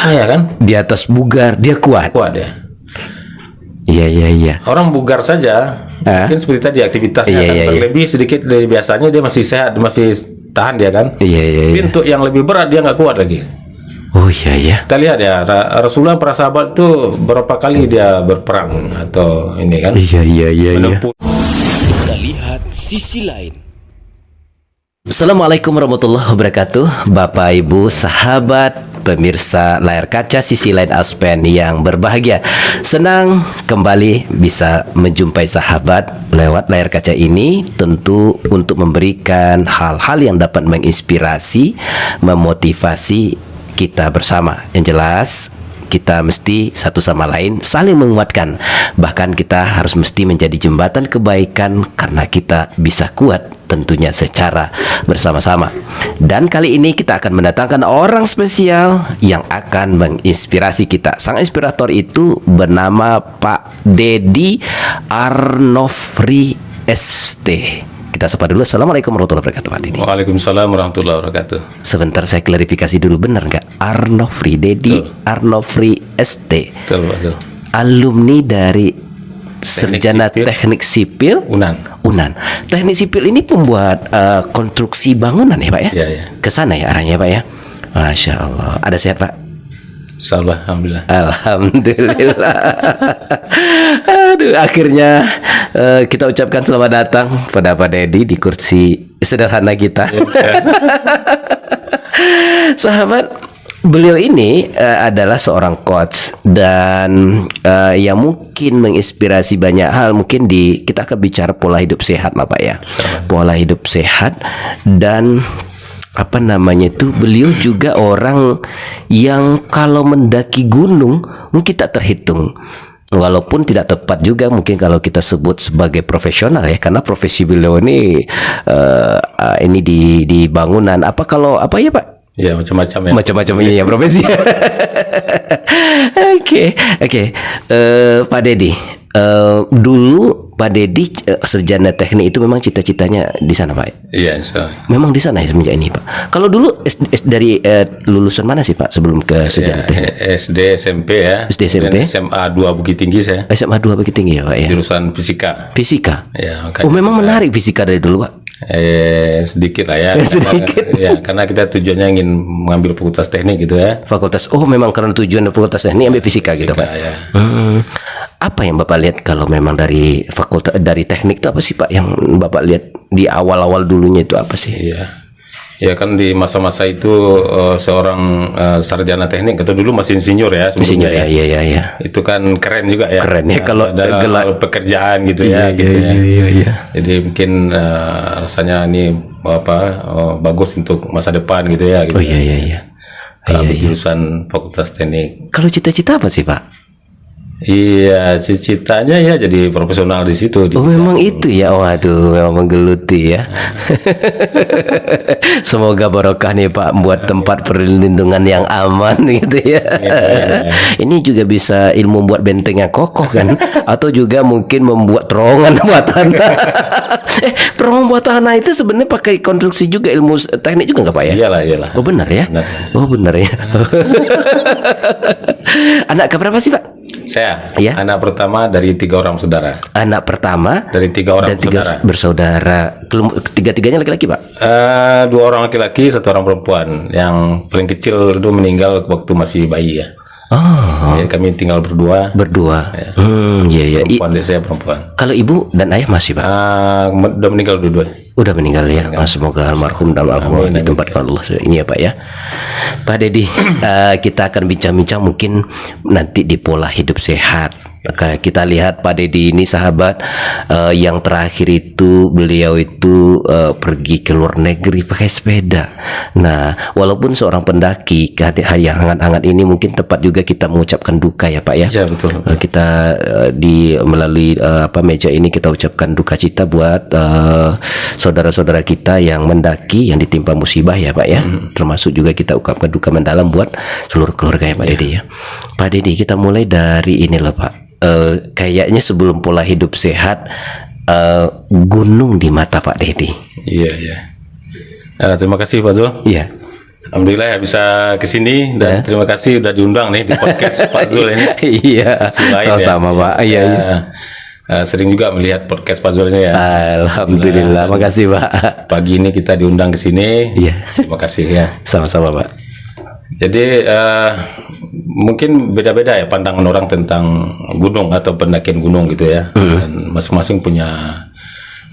bahaya kan? Di atas bugar dia kuat. Kuat ya. Iya. Orang bugar saja, mungkin seperti tadi aktivitasnya kan berlebih sedikit dari biasanya, dia masih sehat, masih tahan dia kan. Tapi untuk yang lebih berat dia nggak kuat lagi. Oh iya. Kita lihat ya, Rasulullah para sahabat itu berapa kali dia berperang atau ini kan? Iya. Kita lihat sisi lain. Assalamualaikum warahmatullahi wabarakatuh, Bapak Ibu sahabat pemirsa layar kaca sisi lain Aspen yang berbahagia. Senang kembali bisa menjumpai sahabat lewat layar kaca ini, tentu untuk memberikan hal-hal yang dapat menginspirasi, memotivasi kita bersama. Yang jelas kita mesti satu sama lain saling menguatkan. Bahkan kita harus mesti menjadi jembatan kebaikan karena kita bisa kuat tentunya secara bersama-sama. Dan kali ini kita akan mendatangkan orang spesial yang akan menginspirasi kita. Sang inspirator itu bernama Pak Deddy Arnofri ST. Kita sapa dulu. Assalamualaikum warahmatullahi wabarakatuh, Pak Deddy. Waalaikumsalam warahmatullahi wabarakatuh. Sebentar saya klarifikasi dulu, benar nggak? Arnofri, Deddy Arnofri ST. Betul. Alumni dari Sarjana Teknik Sipil Unan. Teknik Sipil ini pembuat konstruksi bangunan ya Pak ya? Iya. Kesana ya arahnya Pak ya? Masya Allah. Ada sehat Pak? Insyaallah, alhamdulillah. Alhamdulillah. Aduh, akhirnya kita ucapkan selamat datang pada Pak Deddy di kursi sederhana kita. Sahabat, beliau ini adalah seorang coach dan yang mungkin menginspirasi banyak hal. Mungkin kita akan bicara pola hidup sehat Bapak ya. Pola hidup sehat dan beliau juga orang yang kalau mendaki gunung mungkin tak terhitung. Walaupun tidak tepat juga mungkin kalau kita sebut sebagai profesional ya, karena profesi beliau ini ini di bangunan. Apa ya Pak? Ya macam-macam ya. Macam-macam ini ya profesi. Oke. Pak Deddy, dulu Pak Deddy sarjana teknik itu memang cita-citanya di sana Pak? Iya, insyaallah. Memang di sana ya semenjak ini Pak. Kalau dulu dari lulusan mana sih Pak sebelum ke sarjana teknik? SD, SMP ya. SD, SMP. SMA 2 Bukit Tinggi saya. SMA 2 Bukit Tinggi ya Pak ya. Jurusan fisika. Ya, makanya memang menarik fisika dari dulu Pak. Sedikit lah ya. Sedikit. Karena kita tujuannya ingin mengambil fakultas teknik gitu ya. Fakultas. Oh, memang karena tujuan fakultas teknik ambil fisika gitu Pak. Ya. Apa yang Bapak lihat kalau memang dari fakultas dari teknik itu apa sih Pak yang Bapak lihat di awal-awal dulunya itu apa sih? Ya kan di masa-masa itu seorang sarjana teknik atau dulu masih insinyur ya. Insinyur ya. Iya. Itu kan keren juga ya. Keren ya kalau dalam pekerjaan gitu ya. Iya. Jadi mungkin rasanya ini bagus untuk masa depan gitu ya. Gitu. Oh iya. Kalau jurusan fakultas teknik. Kalau cita-cita apa sih Pak? Iya, cita-citanya ya jadi profesional di situ. Oh, memang itu ya. Waduh, memang menggeluti ya. Semoga barokah nih Pak, buat tempat perlindungan yang aman gitu ya. Ini juga bisa ilmu buat benteng yang kokoh kan, atau juga mungkin membuat terowongan buat tanah. Terowongan buat tanah itu sebenarnya pakai konstruksi juga, ilmu teknik juga nggak Pak ya? Iyalah. Oh benar ya? Benar ya. Anak keberapa sih Pak? Saya, ya? Anak pertama dari 3 orang saudara. Anak pertama dari 3 orang bersaudara. Tiga-tiganya laki-laki Pak? 2 orang laki-laki, 1 orang perempuan. Yang paling kecil itu meninggal waktu masih bayi ya. Jadi kami tinggal berdua. Ya. Iya. Saya perempuan. Kalau ibu dan ayah masih Pak? Udah meninggal dua-dua. Udah meninggal ya. Semoga almarhum dan almarhum ditempatkan Allah ini ya Pak ya. Pak Deddy, kita akan bincang-bincang mungkin nanti di pola hidup sehat. Kita lihat Pak Deddy ini sahabat, yang terakhir itu beliau itu pergi ke luar negeri pakai sepeda. Nah, walaupun seorang pendaki, hari yang hangat-hangat ini mungkin tepat juga kita mengucapkan duka ya Pak ya. Ya betul. Kita melalui meja ini kita ucapkan duka cita buat saudara-saudara kita yang mendaki, yang ditimpa musibah ya Pak ya. Termasuk juga kita ucapkan duka mendalam buat seluruh keluarga ya Pak Deddy ya. Pak Deddy, kita mulai dari ini loh Pak. Kayaknya sebelum pola hidup sehat, gunung di mata Pak Deddy. Iya. Terima kasih Pak Zul. Iya. Alhamdulillah ya bisa ke sini dan terima kasih udah diundang nih di podcast Pak Zul ini. Iya, sama-sama Pak. Iya. Sering juga melihat podcast Pak Zul ini ya. Alhamdulillah, makasih Pak. Pagi ini kita diundang ke sini. Iya. Terima kasih ya. Sama-sama Pak. Jadi mungkin beda-beda ya pandangan orang tentang gunung atau pendakian gunung gitu ya. Dan masing-masing punya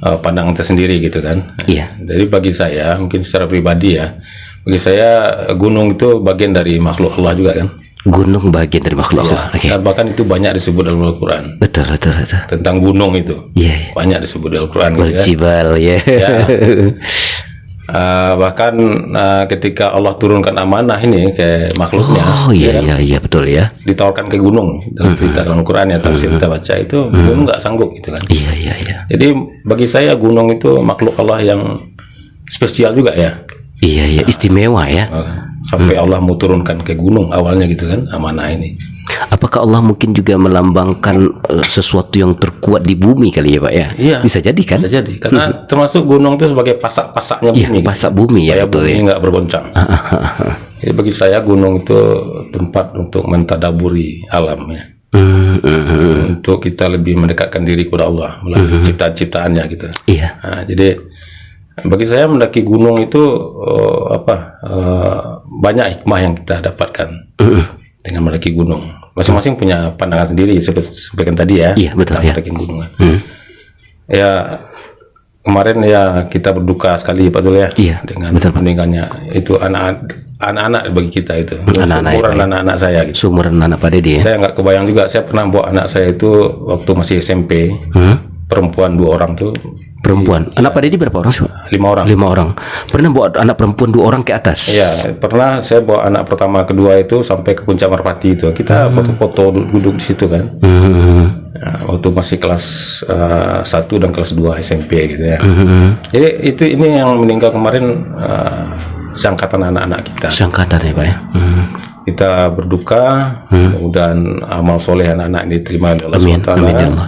pandangan tersendiri gitu kan. Iya. Jadi bagi saya mungkin secara pribadi ya, bagi saya gunung itu bagian dari makhluk Allah juga kan. Gunung bagian dari makhluk Allah. Okay. Dan bahkan itu banyak disebut dalam Al-Quran. Betul. Tentang gunung itu. Iya. Banyak disebut dalam Al-Quran. Jibal ya. Bahkan ketika Allah turunkan amanah ini ke makhluknya. Oh iya betul ya. Ditawarkan ke gunung dalam cerita dalam Al-Quran ya, tafsir kita baca itu gunung nggak sanggup gitu kan. Iya. Jadi bagi saya gunung itu makhluk Allah yang spesial juga ya. Iya, istimewa ya. Sampai Allah mau turunkan ke gunung awalnya gitu kan amanah ini. Apakah Allah mungkin juga melambangkan sesuatu yang terkuat di bumi kali ya Pak ya? Iya. Bisa jadi kan? Bisa jadi karena termasuk gunung itu sebagai pasak-pasaknya bumi. Iya, pasak bumi ya betul bumi ya. nggak bergoncang. Jadi bagi saya gunung itu tempat untuk mentadaburi alam ya. Untuk kita lebih mendekatkan diri kepada Allah melalui ciptaan-ciptaannya gitu. Iya. Nah, jadi bagi saya mendaki gunung itu banyak hikmah yang kita dapatkan dengan mendaki gunung. Masing-masing punya pandangan sendiri seperti tadi ya. Iya betul ya. Mendaki gunung. Ya kemarin ya kita berduka sekali Pak Zul ya. Iya, dengan meninggalnya itu anak-anak bagi kita itu. Anak-anak saya gitu. Seumuran anak Pak Dedi ya. Saya nggak kebayang juga. Saya pernah bawa anak saya itu waktu masih SMP. Perempuan 2 orang tuh. Perempuan. Anak Pak Dedi berapa orang sih Pak? 5 orang. 5 orang. Pernah bawa anak perempuan 2 orang ke atas? Iya, pernah saya bawa anak pertama kedua itu sampai ke Puncak Merpati itu. Kita foto-foto duduk di situ kan. Nah, waktu masih kelas 1 dan kelas 2 SMP gitu ya. Jadi ini yang meninggal kemarin seangkatan anak-anak kita. Seangkatan ya Pak ya. Kita berduka, mudah-mudahan amal soleh anak-anak ini diterima oleh Allah SWT,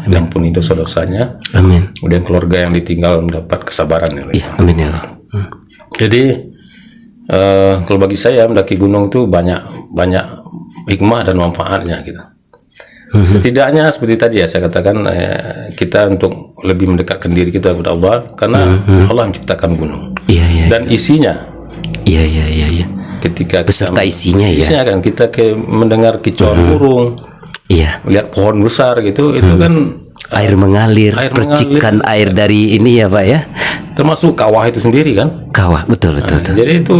diampuni dosa-dosanya. Amin. Kemudian keluarga yang ditinggal mendapat kesabaran. Iya, amin ya Allah. Jadi kalau bagi saya mendaki gunung itu banyak hikmah dan manfaatnya gitu. Setidaknya seperti tadi ya saya katakan kita untuk lebih mendekatkan diri kita kepada Allah karena Allah menciptakan gunung. Iya. Dan isinya. Iya. Ketika beserta isinya kan kita mendengar kicauan burung, melihat pohon besar gitu, itu kan air mengalir, percikan air dari ini ya Pak ya. Termasuk kawah itu sendiri kan? Kawah, betul. Jadi itu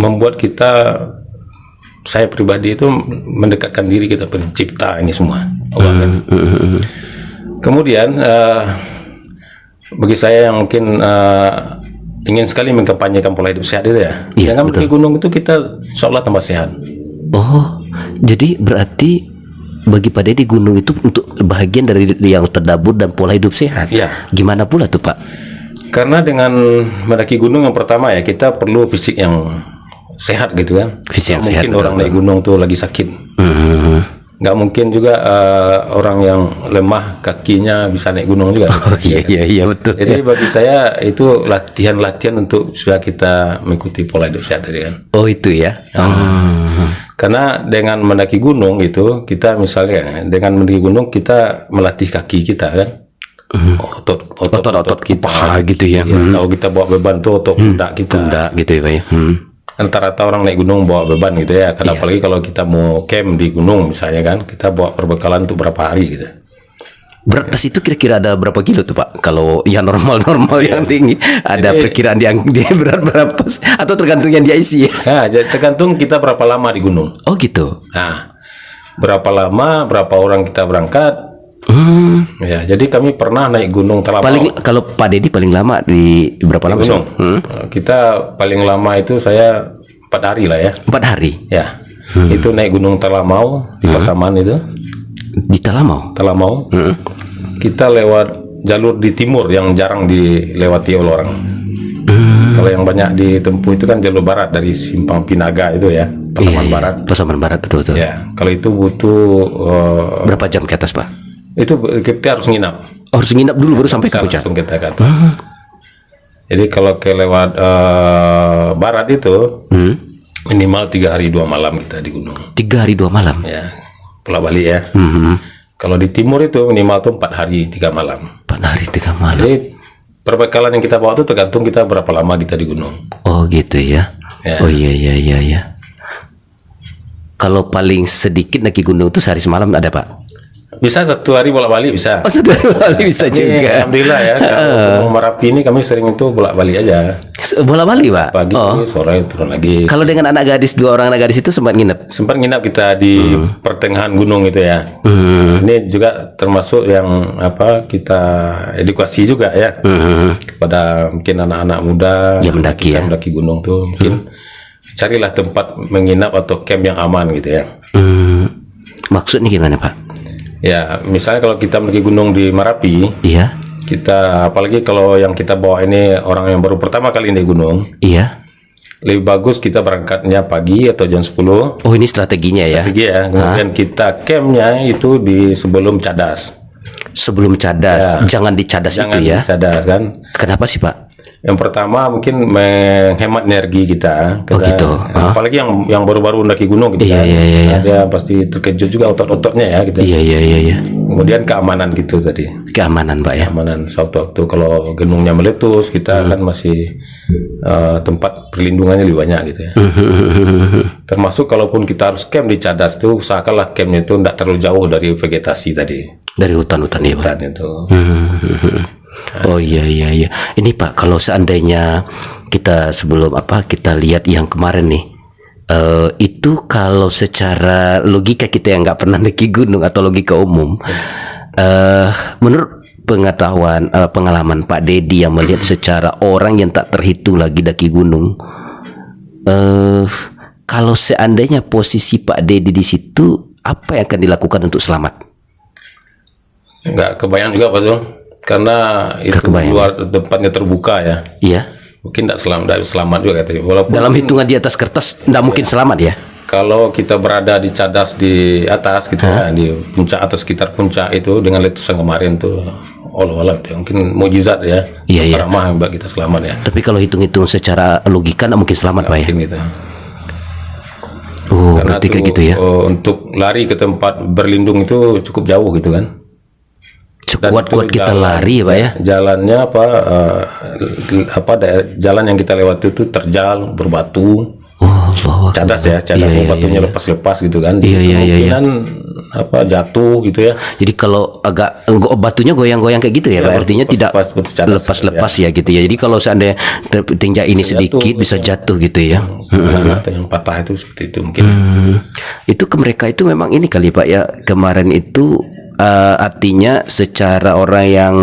membuat saya pribadi itu mendekatkan diri kita pencipta ini semua. Allah kan. Kemudian bagi saya yang mungkin ingin sekali mengkampanyekan pola hidup sehat itu ya. Dengan mendaki gunung itu kita insya Allah tambah sehat. Oh, jadi berarti bagi Pak Dedi gunung itu untuk bahagian dari yang terdabur dan pola hidup sehat. Iya. Gimana pula tuh Pak? Karena dengan mendaki gunung yang pertama ya kita perlu fisik yang sehat gitu kan. Fisik yang sehat. Mungkin orang naik gunung tuh lagi sakit. Nggak mungkin juga orang yang lemah kakinya bisa naik gunung juga. Iya betul. Jadi bagi saya itu latihan untuk supaya kita mengikuti pola hidup sehat tadi kan. Oh itu ya. Karena dengan mendaki gunung itu kita misalnya dengan mendaki gunung kita melatih kaki kita kan. Otot kita gitu ya. Kalau kita bawa beban tuh otot pundak kita. Pundak gitu ya Pak ya. Rata-rata orang naik gunung bawa beban gitu ya. Karena apalagi kalau kita mau camp di gunung misalnya kan, kita bawa perbekalan untuk berapa hari gitu. Berat tas itu kira-kira ada berapa kilo tuh Pak? Kalau yang normal yang tinggi, ada perkiraan yang dia berat berapa? Atau tergantung yang dia isi ya? Nah, tergantung kita berapa lama di gunung. Oh gitu. Nah, berapa lama, berapa orang kita berangkat. Ya, jadi kami pernah naik gunung terlama. Kalau Pak Dedi paling lama di berapa lama? Gunung. Kita paling lama itu saya 4 hari lah ya. 4 hari. Ya. Itu naik gunung Talamau di Pasaman itu. Di Talamau. Kita lewat jalur di timur yang jarang dilewati oleh orang. Kalau yang banyak ditempuh itu kan jalur barat dari Simpang Pinaga itu ya, Pasaman Barat. Pasaman Barat betul. Ya, kalau itu butuh berapa jam ke atas Pak? Itu kita harus nginap. Harus nginap dulu baru sampai ke puncak. Langsung kita ke atas. Jadi kalau ke lewat barat itu minimal 3 hari 2 malam kita di gunung. 3 hari 2 malam. Ya, pulang balik ya. Kalau di timur itu minimal tuh 4 hari 3 malam. 4 hari 3 malam. Jadi perbekalan yang kita bawa itu tergantung kita berapa lama kita di gunung. Oh gitu ya. Ya. Oh iya. Kalau paling sedikit naik gunung itu sehari semalam ada Pak? Bisa 1 hari bolak-balik bisa. Oh 1 hari bolak-balik bisa Ini juga. alhamdulillah ya. Kalau Merapi ini kami sering itu bolak-balik aja. Bolak-balik Pak? Pagi, sore turun lagi. Kalau dengan anak gadis, 2 orang anak gadis itu sempat nginep? Sempat nginap kita di pertengahan gunung itu ya. Ini juga termasuk yang kita edukasi juga ya kepada mungkin anak-anak muda yang mendaki kita mendaki gunung tuh mungkin carilah tempat menginap atau camp yang aman gitu ya. Maksudnya gimana Pak? Ya, misalnya kalau kita mendaki gunung di Merapi, Iya. kita apalagi kalau yang kita bawa ini orang yang baru pertama kali naik gunung, Iya. lebih bagus kita berangkatnya pagi atau jam 10. Oh ini strateginya ya? Strategi ya. Kemudian kita campnya itu di sebelum cadas. Sebelum cadas, jangan di cadas Jangan itu ya? cadas kan. Kenapa sih Pak? Yang pertama mungkin menghemat energi kita. Oh, gitu. Apalagi yang baru-baru mendaki gunung gitu Iya, kan. iya. Dia pasti terkejut juga otot-ototnya ya gitu. Iya. Kemudian keamanan gitu tadi. Keamanan Pak ya? Keamanan sewaktu-waktu kalau gunungnya meletus kita kan masih tempat perlindungannya lebih banyak gitu ya. Termasuk kalaupun kita harus camp di cadas itu usahakanlah campnya itu tidak terlalu jauh dari vegetasi tadi. Dari hutan-hutan ya Pak? Hutan itu. Oh iya. Ini Pak, kalau seandainya kita sebelum kita lihat yang kemarin nih, itu kalau secara logika kita yang nggak pernah naiki gunung atau logika umum, menurut pengalaman Pak Dedi yang melihat secara orang yang tak terhitung lagi daki gunung, kalau seandainya posisi Pak Dedi di situ, apa yang akan dilakukan untuk selamat? Nggak kebayang juga Pak Zul. Karena itu luar tempatnya terbuka ya. Iya. Mungkin tidak selamat juga katanya. Walaupun Dalam hitungan di atas kertas tidak mungkin selamat ya. kalau kita berada di cadas di atas gitu ya, di puncak atau sekitar puncak itu dengan letusan kemarin tuh Allah itu mungkin mukjizat ya. Iya. Ramah buat kita selamat ya. Tapi kalau hitung-hitung secara logika tidak mungkin selamat Pak ya. Mungkin gitu. Oh, Karena berarti kayak tuh, gitu ya. Untuk lari ke tempat berlindung itu cukup jauh gitu kan. Sekuat-kuat kita lari Pak ya. Jalannya jalan yang kita lewati itu terjal berbatu. Oh, Allah. Cadas ya, cadasnya batunya lepas-lepas gitu kan. Iya. Kemungkinan jatuh gitu ya. Jadi kalau agak batunya goyang-goyang kayak gitu ya, Pak. Artinya tidak lepas-lepas ya gitu ya. Jadi kalau seandainya tinjak ini sedikit bisa jatuh gitu ya. Atau yang patah itu seperti itu mungkin. Itu ke mereka itu memang ini kali Pak ya. Kemarin itu artinya secara orang yang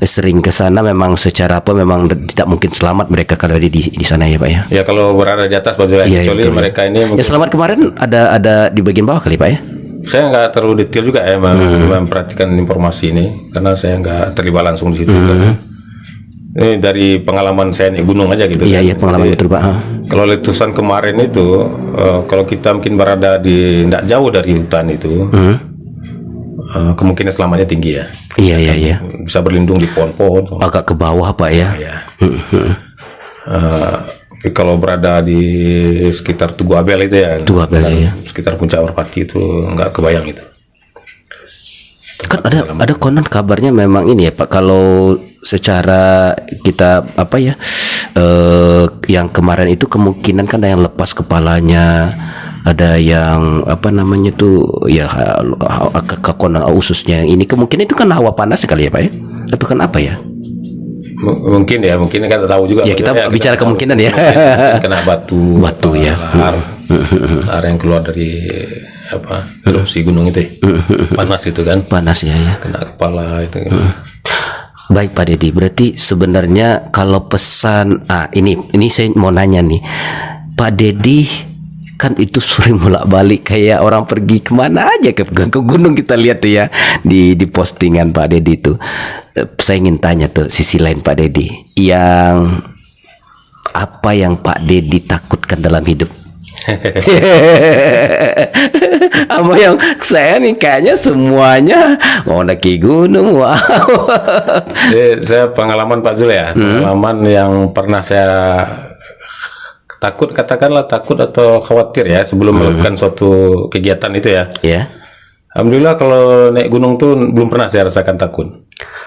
sering ke sana memang secara memang tidak mungkin selamat mereka kalau di sana ya Pak ya. Ya kalau berada di atas kecuali mereka ini ya selamat kemarin ada di bagian bawah kali Pak ya. Saya nggak terlalu detail juga ya memperhatikan informasi ini karena saya nggak terlibat langsung di situ. Ini dari pengalaman saya naik gunung aja gitu. Iya pengalaman betul Pak. Kalau letusan kemarin itu kalau kita mungkin berada di tidak jauh dari hutan itu. Kemungkinan selamatnya tinggi ya. Iya. Bisa berlindung di pohon-pohon. Agak ke bawah Pak ya. Tapi kalau berada di sekitar Tugu Abel itu ya. Tugu Abel ya. Sekitar Puncak Merpati itu nggak kebayang itu. Kan ada konon kabarnya memang ini ya Pak. Kalau secara kita yang kemarin itu kemungkinan kan ada yang lepas kepalanya. Ada yang kekonon ususnya yang ini kemungkinan itu kan hawa panas sekali ya Pak ya, atau kan apa ya? Mungkin kan tahu juga. Ya kita bicara kemungkinan ya. Kena batu ya. Lahar yang keluar dari erupsi gunung itu. Panas itu kan. Panas ya. Kena kepala itu. Baik Pak Dedi, berarti sebenarnya kalau pesan ini saya mau nanya nih Pak Dedi. Kan itu sering bolak-balik kayak orang pergi kemana aja ke gunung kita lihat tuh ya di postingan Pak Dedi itu. Saya ingin tanya tuh sisi lain Pak Dedi, apa yang Pak Dedi takutkan dalam hidup? Apa yang saya nih kayaknya semuanya mau naik gunung. Wow. Jadi saya pengalaman Pak Zul ya, pengalaman yang pernah saya takut, katakanlah takut atau khawatir ya sebelum melakukan suatu kegiatan itu ya. Ya. Alhamdulillah kalau naik gunung tuh belum pernah saya rasakan takut.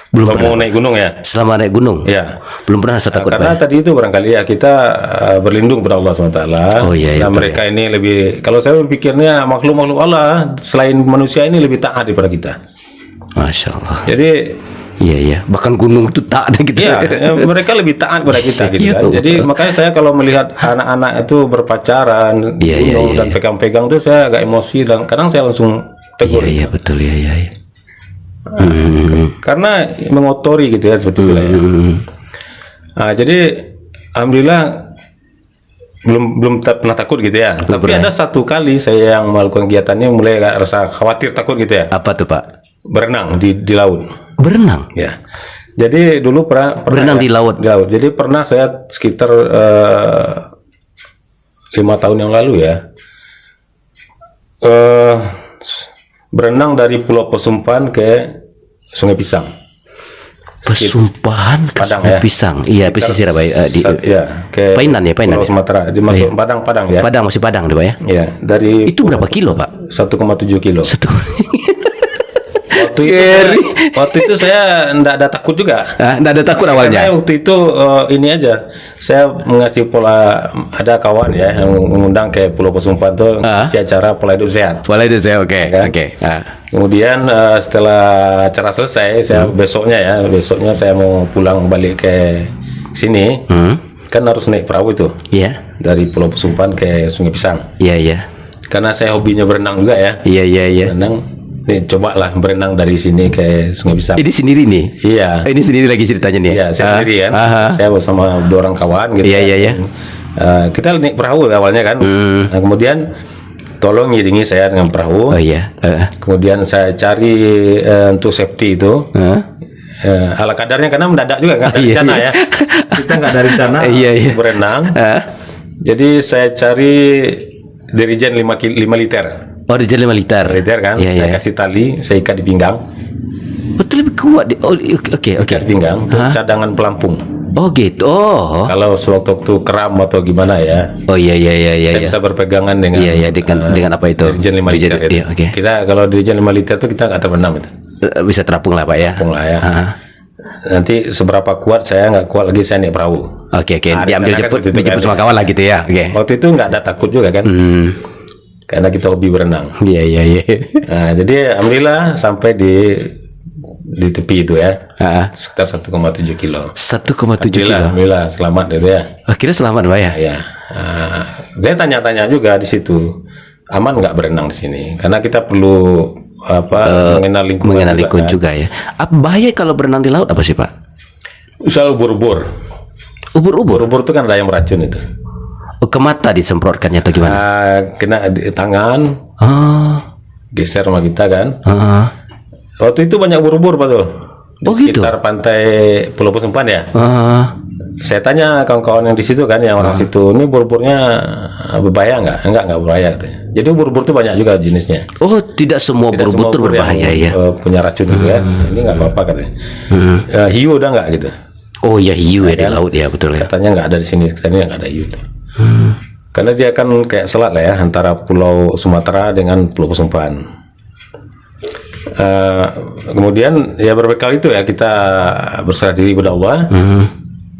Belum Kalau mau naik gunung ya. Selama naik gunung? Ya. Belum pernah saya takut, Karena Pak. tadi itu barangkali ya kita berlindung pada Allah SWT. Oh, iya, iya, Dan betul, mereka ini lebih, kalau saya berpikirnya makhluk-makhluk Allah selain manusia ini lebih taat daripada kita. Masya Allah. Jadi Iya, iya. Bahkan gunung itu tak ada gitu. iya, mereka lebih taat kepada kita gitu kan. Iya, Jadi makanya saya kalau melihat anak-anak itu berpacaran Iya, iya, gunung iya, dan pegang-pegang tuh saya agak emosi dan kadang saya langsung tegur. Iya, iya, betul. Iya, iya, iya. Karena mengotori gitu ya seperti itu lah ya. Nah, jadi alhamdulillah belum pernah takut gitu ya. Tapi ada satu kali saya yang melakukan kegiatannya mulai agak rasa khawatir takut gitu ya. Apa tuh, Pak? Berenang di laut. Berenang. Ya. Jadi dulu pernah Berenang ya, di laut. Di laut. Jadi pernah saya sekitar 5 tahun yang lalu ya. Berenang dari Pulau Pesumpan ke Sungai Pisang. Pesumpahan ke Padang, Sungai ya. Pisang. Iya, pesisir apa ya? Ke Painan ya, Painan Pulau ya? Sumatera. Dimasuk Padang ya. Padang, masih Padang tuh, Pak ya? Ya, dari Itu berapa kilo, Pak? 1,7 kilo. Satu. Waktu itu saya enggak ada takut juga. Nggak ada takut Karena awalnya. waktu itu ini aja, saya mengasih pola, ada kawan ya yang mengundang ke Pulau Pesumpan tuh ngasih acara pola hidup sehat. Boleh itu saya, oke, Kan? oke. Kemudian setelah acara selesai, saya besoknya saya mau pulang balik ke sini, kan harus naik perahu itu Iya, dari Pulau Pesumpan ke Sungai Pisang. iya, iya, Karena saya hobinya berenang juga ya, iya, iya, iya. berenang. Nih, cobalah berenang dari sini ke Sungai Pisang. Ini sendiri nih. Iya. Ini sendiri lagi ceritanya nih. Iya, saya sendiri kan. Saya bersama 2 orang kawan gitu. Iya, kan. iya, iya. Kita naik perahu awalnya kan. Nah, kemudian tolong ngiringi saya dengan perahu. Oh iya. Kemudian saya cari untuk safety itu. Ala kadarnya karena mendadak juga nggak ada Iya, rencana iya. ya. Kita nggak ada rencana Iya, iya. berenang. Jadi saya cari dirijen 5 liter. Oh, di jalan 5 liter. Liter kan. Iya, Saya iya. kasih tali, saya ikat di pinggang. Betul, lebih kuat. Oh, oke, oke. Ikat di pinggang untuk cadangan pelampung. Oh, gitu. Oh. Kalau sewaktu-waktu keram atau gimana ya, Oh, iya, iya, iya, iya. saya iya. bisa berpegangan dengan Iya, iya, dengan apa itu? dirijen 5 liter itu. Iya, oke. Kita kalau dirijen 5 liter itu kita nggak terbenam itu. Bisa terapung lah, Pak ya. Pung lah ya. Nanti seberapa kuat saya nggak kuat lagi saya naik perahu. Oke, oke. Ada Diambil rencana kan jemput, seperti itu dijemput kan. sama kawan lah gitu ya. Oke. Waktu itu nggak ada takut juga kan, karena kita hobi berenang. Iya, iya, iya. Nah, jadi alhamdulillah sampai di tepi itu ya, sekitar 1,7 kilo. 1,7 kilo. Alhamdulillah selamat gitu ya. Akhirnya selamat, Pak ya. Ya, saya tanya-tanya juga di situ, aman nggak berenang di sini? Karena kita perlu mengenal lingkungan. Mengenal lingkungan kan. juga ya. Apa bahaya kalau berenang di laut apa sih, Pak? Misal ubur-ubur. Ubur-ubur. Ubur-ubur itu kan ada yang beracun itu. Ke mata disemprotkannya atau gimana? Kena di tangan, geser sama kita kan. Waktu itu banyak ubur-ubur Pak Zul. Di Oh, gitu? sekitar pantai Pulau Pesumpan ya. Saya tanya kawan-kawan yang di situ kan, yang orang situ, ini ubur-uburnya berbahaya nggak? Enggak berbahaya katanya. Jadi ubur-ubur itu banyak juga jenisnya. Oh, tidak semua Tidak semua ubur-ubur itu ubur berbahaya yang, ya. punya racun gitu ya. Ini nggak apa-apa katanya. Hiu udah nggak gitu. Oh ya, hiu ya di laut ya, betul ya. Katanya nggak ada di sini, katanya nggak ada hiu tuh. Karena dia kan kayak selat lah ya antara Pulau Sumatera dengan Pulau Pesumpan. Kemudian ya berbekal itu ya kita berserah diri kepada Allah.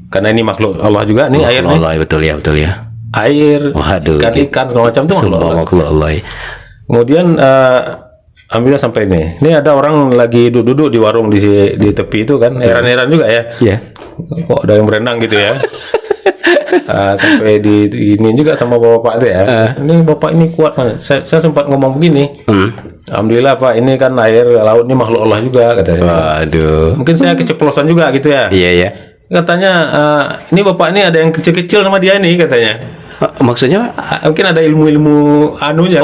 Karena ini makhluk Allah juga nih, air nih. Allah, betul ya, betul ya. Air, Waduh, ikan segala macam itu makhluk Semua Allah. makhluk Allah. Ya. Kemudian alhamdulillah sampai ini. Ini ada orang lagi duduk-duduk di warung di tepi itu kan, heran-heran juga ya. Iya. Kok ada yang berenang gitu ya. Sampai di ini juga sama bapak itu ya. Ini bapak ini kuat mana? Saya sempat ngomong begini. Alhamdulillah Pak, ini kan air laut ini makhluk Allah juga kata saya. Waduh. Mungkin saya keceplosan juga gitu ya. Iya, iya. Katanya ini bapak ini ada yang kecil-kecil sama dia nih katanya. Maksudnya? Mungkin ada ilmu-ilmu anunya.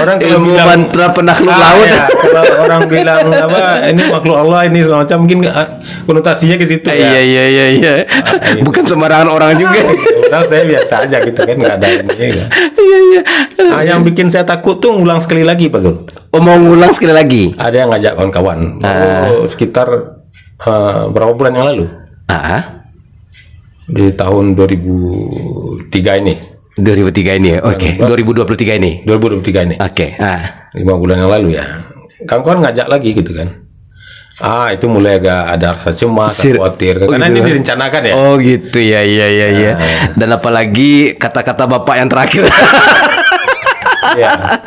Orang kalau Ilmu bilang mantra penakluk laut. ya, kalau orang bilang apa ini makhluk Allah ini segala macam mungkin konotasinya ke situ ya. Iya. Bukan sembarangan orang juga. Padahal saya biasa aja gitu kan, nggak ada ininya ya. Iya. Yang bikin saya takut tuh ngulang sekali lagi Pak Zul. Oh, mau ngulang sekali lagi. Ada yang ngajak kawan-kawan. Sekitar berapa bulan yang lalu? Di tahun 2003 ini. 2003 ini ya. Oke. 2023 ini. 2023 ini. Oke. 5 bulan yang lalu ya. Kawan-kawan ngajak lagi gitu kan. Itu mulai agak ada rasa cemas, khawatir. Karena gitu. ini direncanakan ya. Oh gitu ya, iya. Dan apalagi kata-kata bapak yang terakhir. Ya.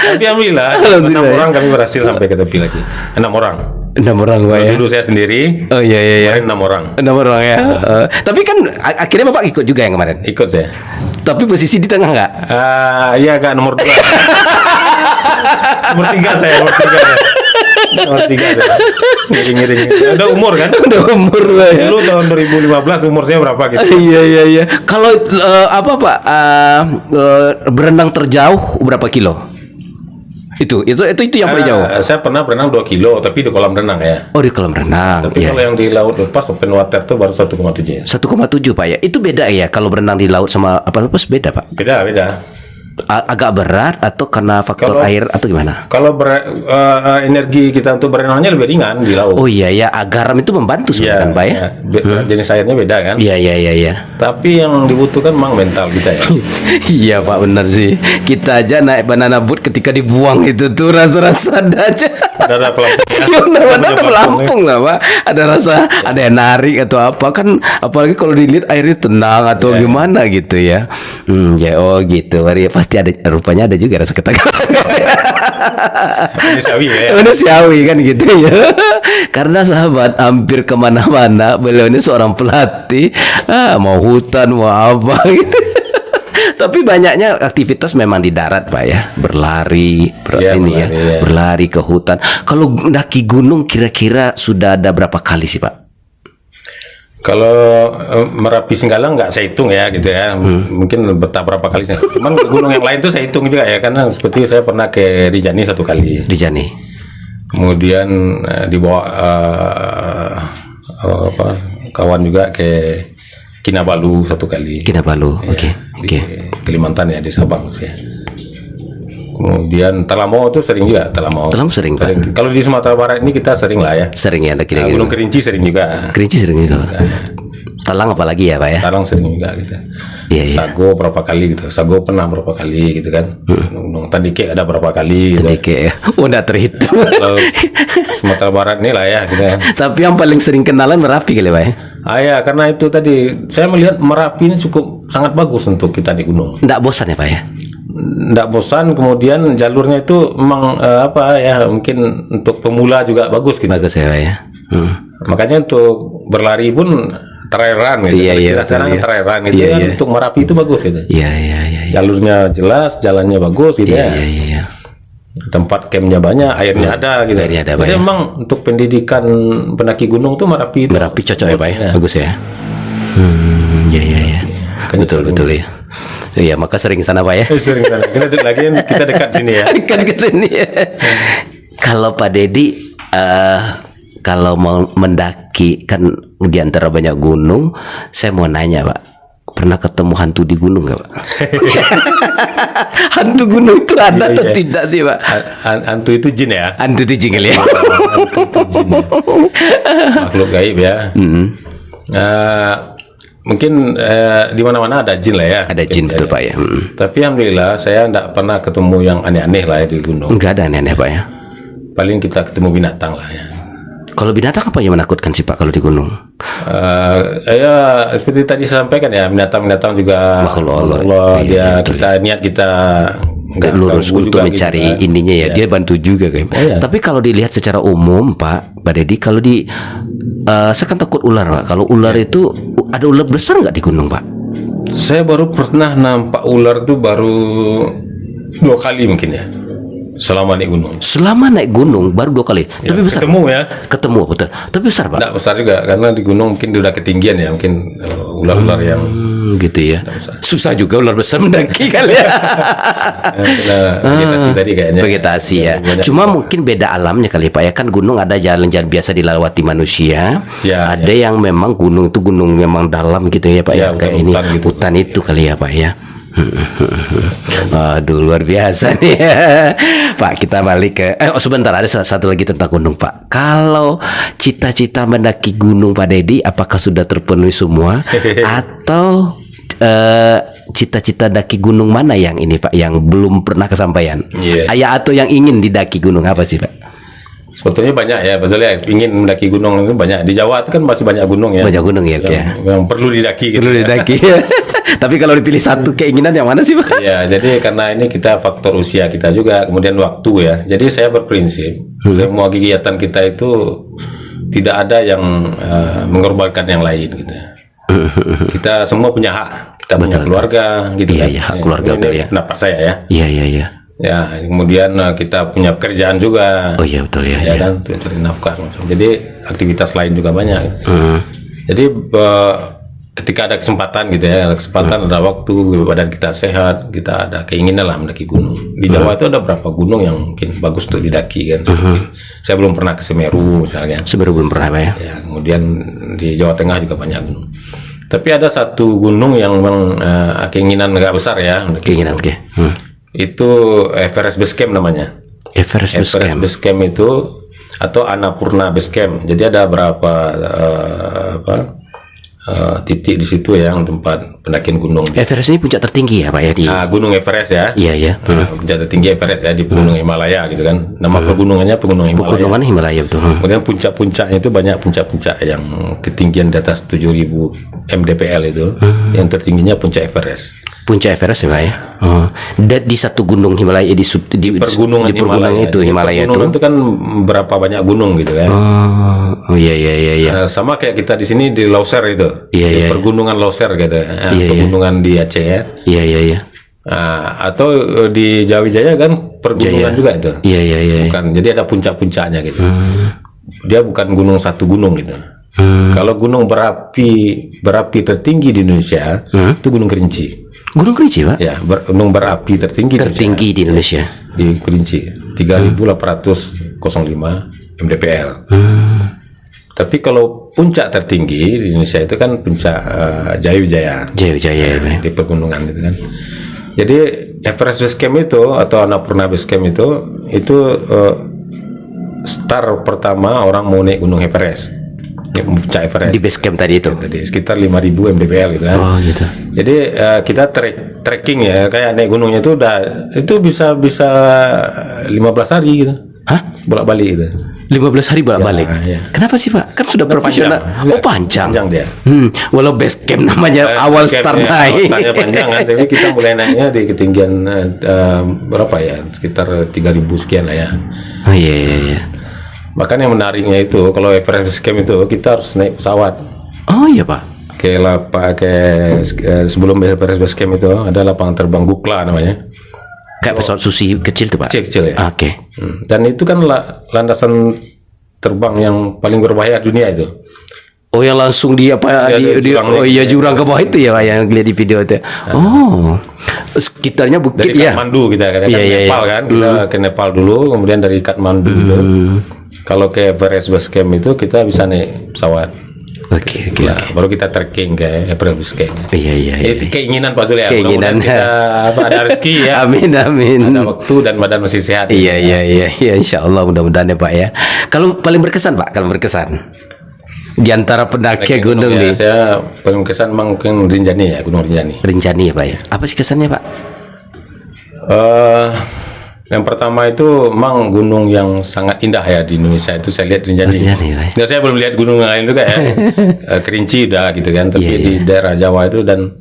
Tapi alhamdulillah, 6 orang kami berhasil sampai ke tepi lagi. 6 orang. 6 orang Pak ya. Dulu saya sendiri. Oh iya. Kemarin 6 orang. 6 orang ya. Tapi kan akhirnya bapak ikut juga yang kemarin. Ikut saya. Tapi posisi di tengah nggak? Iya agak nomor 2. nomor 3 saya. Nomor 3 saya. Ngiring-ngiring. Ada umur kan? Udah umur Pak ya. Dulu tahun 2015 umur saya berapa gitu? Iya. Kalau apa Pak? Berenang terjauh berapa kilo? Itu yang paling jauh. Saya pernah berenang 2 kilo tapi di kolam renang ya. Oh, di kolam renang. Tapi kalau yang di laut lepas open water tuh baru 1,7 ya. 1,7 Pak ya. Itu beda ya kalau berenang di laut sama apa lepas beda Pak? Beda. Agak berat atau karena faktor air atau gimana? Kalau energi kita untuk berenangnya lebih ringan di laut. Oh iya, garam itu membantu sebenarnya kan Pak ya? Jenis airnya beda kan? Iya. Tapi yang dibutuhkan memang mental kita ya. Iya Pak, benar sih. Kita aja naik banana boat ketika dibuang itu tuh rasa-rasa ada aja. Ada pelampung ya. Ada pelampung lah Pak. Ada rasa ada yang narik atau apa kan? Apalagi kalau dilihat airnya tenang atau gimana gitu ya. Gitu. Pasti ada, rupanya ada juga rasa ketakutan. Manusiawi ya. Manusiawi kan gitu ya. Karena sahabat hampir kemana-mana beliau ini seorang pelatih, mau hutan mau apa gitu. Tapi banyaknya aktivitas memang di darat Pak ya, berlari, berlari ke hutan. Kalau mendaki gunung kira-kira sudah ada berapa kali sih Pak? Kalau Merapi Singgalang nggak saya hitung ya gitu ya, mungkin betah berapa kali. Cuman gunung yang lain tuh saya hitung juga ya, karena seperti saya pernah ke Rinjani 1 kali. Rinjani. Kemudian dibawa kawan juga ke Kinabalu 1 kali. Kinabalu, oke. Di Kalimantan ya, di Sabang sih. Kemudian Talamo itu sering juga. Talamo sering Pak. Kalau di Sumatera Barat ini kita sering lah ya. Sering ya, Gunung Kerinci sering juga. Kerinci sering juga. Talang apalagi ya Pak ya? Talang sering juga gitu. Iya. Sago berapa kali gitu. Sago pernah berapa kali gitu kan. Gunung Tandike ada berapa kali gitu. Tandike ya. Udah terhitung. Kalau Sumatera Barat ini lah ya gitu kan. Tapi yang paling sering kenalan Merapi kali Pak ya? Ya, karena itu tadi saya melihat Merapi ini cukup sangat bagus untuk kita di gunung. Nggak bosan ya Pak ya? Nggak bosan, kemudian jalurnya itu memang mungkin untuk pemula juga bagus gitu. Bagus ya Pak ya. Makanya untuk berlari pun trail run gitu. Iya, sekarang trail run gitu kan. Untuk Merapi itu bagus gitu. Iya. Jalurnya jelas, jalannya bagus gitu ya. Iya. Tempat campnya banyak, airnya ada gitu. Airnya ada, Jadi ya. memang untuk pendidikan pendaki gunung tuh Merapi cocok ya Pak ya. Bagus ya. Iya. Betul ya. Iya, maka sering sana Pak ya. Sering sana. Kita dekat sini ya. Dekat ke sini ya. Kalau Pak Dedi kalau mau mendaki kan di antara banyak gunung, saya mau nanya Pak, pernah ketemu hantu di gunung nggak Pak? Hantu gunung itu ada atau tidak sih Pak? Hantu itu jin ya. Hantu itu jin kali ya. Hantu itu jin ya. Makhluk gaib ya. Mungkin di mana-mana ada jin lah ya. Ada jin betul Pak ya. Tapi alhamdulillah saya tidak pernah ketemu yang aneh-aneh lah ya di gunung. Enggak ada aneh-aneh Pak ya. Paling kita ketemu binatang lah ya. Kalau binatang apa yang menakutkan sih Pak kalau di gunung? Ya seperti tadi saya sampaikan ya, binatang-binatang juga makhluk Allah. Kita niat kita nggak lurus untuk mencari gitu, ininya ya. Dia bantu juga kan. Tapi kalau dilihat secara umum Pak Dedi, kalau di saya kan takut ular Pak. Kalau ular itu ada ular besar nggak di gunung Pak? Saya baru pernah nampak ular tuh baru 2 kali mungkin ya. selama naik gunung. Selama naik gunung baru 2 kali. Tapi besar. Ketemu ya. Ketemu betul. Tapi besar, Pak. Nggak besar juga karena di gunung mungkin udah ketinggian ya, mungkin ular-ular yang Gitu ya. besar. Susah juga ular besar mendaki kali ya. vegetasi tadi kayaknya. Vegetasi ya. Banyak. Cuma mungkin beda alamnya kali Pak ya, kan gunung ada jalan-jalan biasa dilewati manusia. Ya, ada yang memang gunung itu gunung memang dalam gitu ya Pak ya. Ya, Kayak hutan ini gitu. hutan itu kali ya Pak ya. Aduh luar biasa nih. Pak, kita balik ke sebentar, ada satu lagi tentang gunung Pak. Kalau cita-cita mendaki gunung Pak Dedi apakah sudah terpenuhi semua atau cita-cita daki gunung mana yang ini Pak yang belum pernah kesampaian? Iya. Atau yang ingin didaki gunung apa sih Pak? Sebetulnya banyak ya, maksudnya ingin mendaki gunung itu banyak. Di Jawa itu kan masih banyak gunung ya. Banyak gunung ya, yang perlu didaki gitu. Perlu didaki. Tapi kalau dipilih satu keinginan yang mana sih Pak? Iya, jadi karena ini kita faktor usia kita juga, kemudian waktu ya. Jadi saya berprinsip semua kegiatan kita itu tidak ada yang mengorbankan yang lain gitu. Kita semua punya hak, kita punya keluarga gitu. Iya, kan. iya, hak keluarga, Ini betul ya. pendapat saya ya. Iya iya iya. Ya, kemudian kita punya pekerjaan juga. Oh iya betul ya. Ya kan, untuk cari nafkah semacam. Jadi aktivitas lain juga banyak. Jadi ketika ada kesempatan gitu ya, ada kesempatan, ada waktu, badan kita sehat, kita ada keinginan lah mendaki gunung. Di Jawa itu ada berapa gunung yang mungkin bagus untuk didaki kan. Seperti saya belum pernah ke Semeru misalnya. Sebenarnya belum pernah Pak ya. Ya, kemudian di Jawa Tengah juga banyak gunung. Tapi ada satu gunung yang memang keinginan agak besar ya. mendaki Keinginan gunung. oke. Itu Everest Base Camp namanya. Everest Base Everest Camp. Base Camp itu atau Annapurna Base Camp. Jadi ada berapa titik di situ yang tempat pendakian gunung. Everest ini puncak tertinggi ya Pak ya di. Gunung Everest ya. Iya ya. Puncak tertinggi Everest ya di Gunung Himalaya gitu kan. Nama pegunungannya Pegunungan Himalaya. Pegunungan Himalaya betul. Kemudian puncak-puncaknya itu banyak puncak-puncak yang ketinggian di atas 7.000 mdpl itu. Yang tertingginya puncak Everest. Puncak Everest ya Pak ya. Dan di satu gunung Himalaya di Pergunungan di pergunungan itu Jadi Himalaya itu. pergunungan itu kan berapa banyak gunung gitu kan. Oh iya iya iya iya. Sama kayak kita di sini di Leuser itu. Iya, Di iya. Pergunungan Leuser gitu. Iya. Pegunungan di Aceh ya. Iya iya iya. Atau di Jawijaya kan pergunungan juga itu. Iya iya iya. Bukan, jadi ada puncak-puncaknya gitu. Dia bukan gunung satu gunung gitu. Kalau gunung berapi tertinggi di Indonesia itu Gunung Kerinci. Gunung Kerinci Pak. Ya, gunung berapi tertinggi Tertinggi di Indonesia. di Kerinci 3.805 mdpl. Tapi kalau puncak tertinggi di Indonesia itu kan puncak Jayawijaya. Jaya ya Pak ya. Di pegunungan gitu kan. Jadi Everest Base Camp itu atau Annapurna Base Camp itu start pertama orang mau naik Gunung Everest. Puncak Everest. Di base camp tadi itu. Tadi sekitar 5.000 mdpl gitu kan. Oh gitu. Jadi kita trekking ya, kayak naik gunungnya itu bisa 15 hari gitu. Hah? Bolak-balik gitu. 15 hari bolak-balik. Ya. Kenapa sih Pak? Kan sudah profesional. Oh panjang. Panjang dia. Walau base camp namanya awal start naik. Awalnya panjang kan, tapi kita mulai naiknya di ketinggian berapa ya? Sekitar 3.000 sekian lah ya. Oh iya iya iya. Bahkan yang menariknya itu kalau Everest Base Camp itu kita harus naik pesawat. Oh iya Pak. Sebelum Everest Base Camp itu ada lapangan terbang Gukla namanya. Kayak pesawat susi kecil tuh Pak. Kecil-kecil ya. Oke. Dan itu kan landasan terbang yang paling berbahaya dunia itu. Oh yang langsung di apa Ya, di jurang oh nih. iya jurang ke bawah itu ya Pak yang lihat di video itu. Oh. Sekitarnya bukit Dari ya. Kathmandu kita kan, Iya, iya, Nepal iya. kan, kita ke Nepal dulu, kemudian dari Kathmandu itu. Kalau ke Everest Base Camp itu kita bisa naik pesawat. Oke oke. Nah, baru kita trekking ke Everest Base Camp. Iya iya iya. Itu keinginan Pak Surya. Keinginan. Mudah-mudahan kita ada rezeki ya. Amin amin. Ada waktu dan badan masih sehat. Iya iya iya iya Insya Allah mudah-mudahan ya Pak ya. Kalau paling berkesan Pak, kalau berkesan di antara pendaki gunung ya, nih saya paling kesan memang mungkin Rinjani ya, Gunung Rinjani. Rinjani ya Pak ya. Apa sih kesannya Pak? Yang pertama itu memang gunung yang sangat indah ya di Indonesia itu saya lihat Rinjani. Rinjani, Pak. Nah, saya belum lihat gunung lain juga ya. Kerinci udah gitu kan, tapi Iya, di daerah Jawa itu dan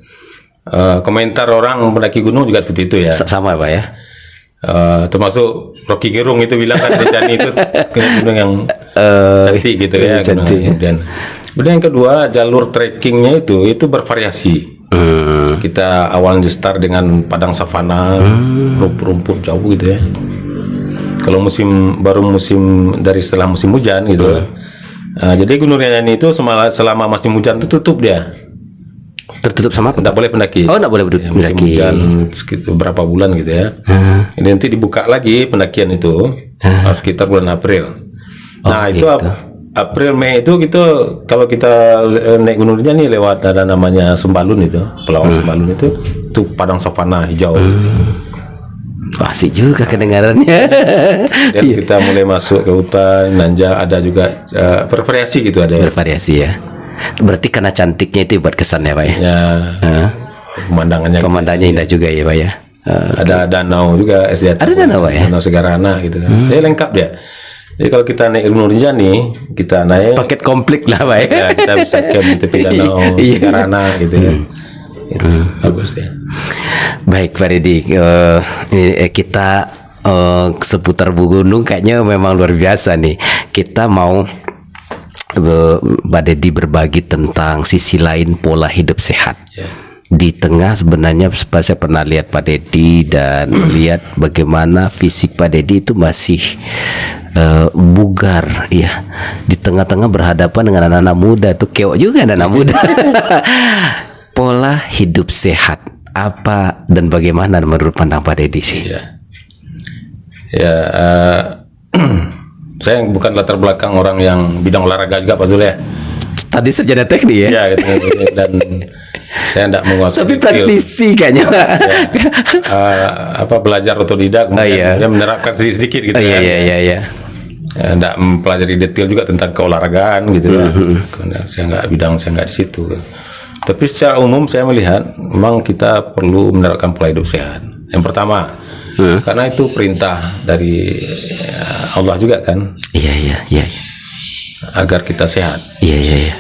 komentar orang mendaki gunung juga seperti itu ya. Sama Pak ya. Termasuk Rocky Gerung itu bilang kan Rinjani itu gunung yang cantik gitu ya. cantik. Kemudian yang kedua jalur trekkingnya itu bervariasi. Kita awalnya start dengan padang savana, rumput-rumput jauh gitu ya. Kalau musim dari setelah musim hujan gitu. Jadi Gunung Rinjani itu selama musim hujan itu tutup dia. Tertutup sama apa? Tidak boleh pendaki. Oh, enggak boleh Musim mendaki. hujan sekitar berapa bulan gitu ya. Ini nanti dibuka lagi pendakian itu sekitar bulan April. Nah itu gitu. April Mei itu kalau kita naik Gunung Rinjani lewat ada namanya Sembalun itu, Pelawan Sembalun itu padang savana hijau. Gitu. Wah, asik juga kedengarannya. Dan kita mulai masuk ke hutan Nanja, ada juga bervariasi gitu ada. Bervariasi ya. Berarti karena cantiknya itu buat kesannya Pak ya. Ya, pemandangannya. Pemandangannya indah juga ya Pak ya. Ada danau juga SDA. Ada danau, Pak, ya? Danau Segarana gitu kan. Jadi lengkap dia. Jadi kalau kita naik Gunung Rinjani, kita naik Paket komplit lah Pak ya. ya, kita bisa camp di tepi danau Iya. Segarana gitu ya. Itu bagus ya. Baik Pak Deddy, ini kita seputar gunung kayaknya memang luar biasa nih. Kita mau Pak Deddy berbagi tentang sisi lain pola hidup sehat. Ya. Di tengah sebenarnya saya pernah lihat Pak Deddy dan melihat bagaimana fisik Pak Deddy itu masih bugar ya. Di tengah-tengah berhadapan dengan anak-anak muda tuh keok juga anak muda. Pola hidup sehat apa dan bagaimana menurut pandang Pak Deddy sih? Ya, saya bukan latar belakang orang yang bidang olahraga juga Pak Zul ya. Tadi sarjana teknik ya? Ya gitu, dan saya tidak menguasai. Tapi detail. praktisi kayaknya. Belajar otodidak, iya. dia menerapkan sedikit gitu kan. Iya. Tidak mempelajari detail juga tentang keolahragaan gitu ya. Karena saya nggak di situ. Tapi secara umum saya melihat memang kita perlu menerapkan pola hidup sehat. Yang pertama, karena itu perintah dari Allah juga kan. Iya. Agar kita sehat. Iya.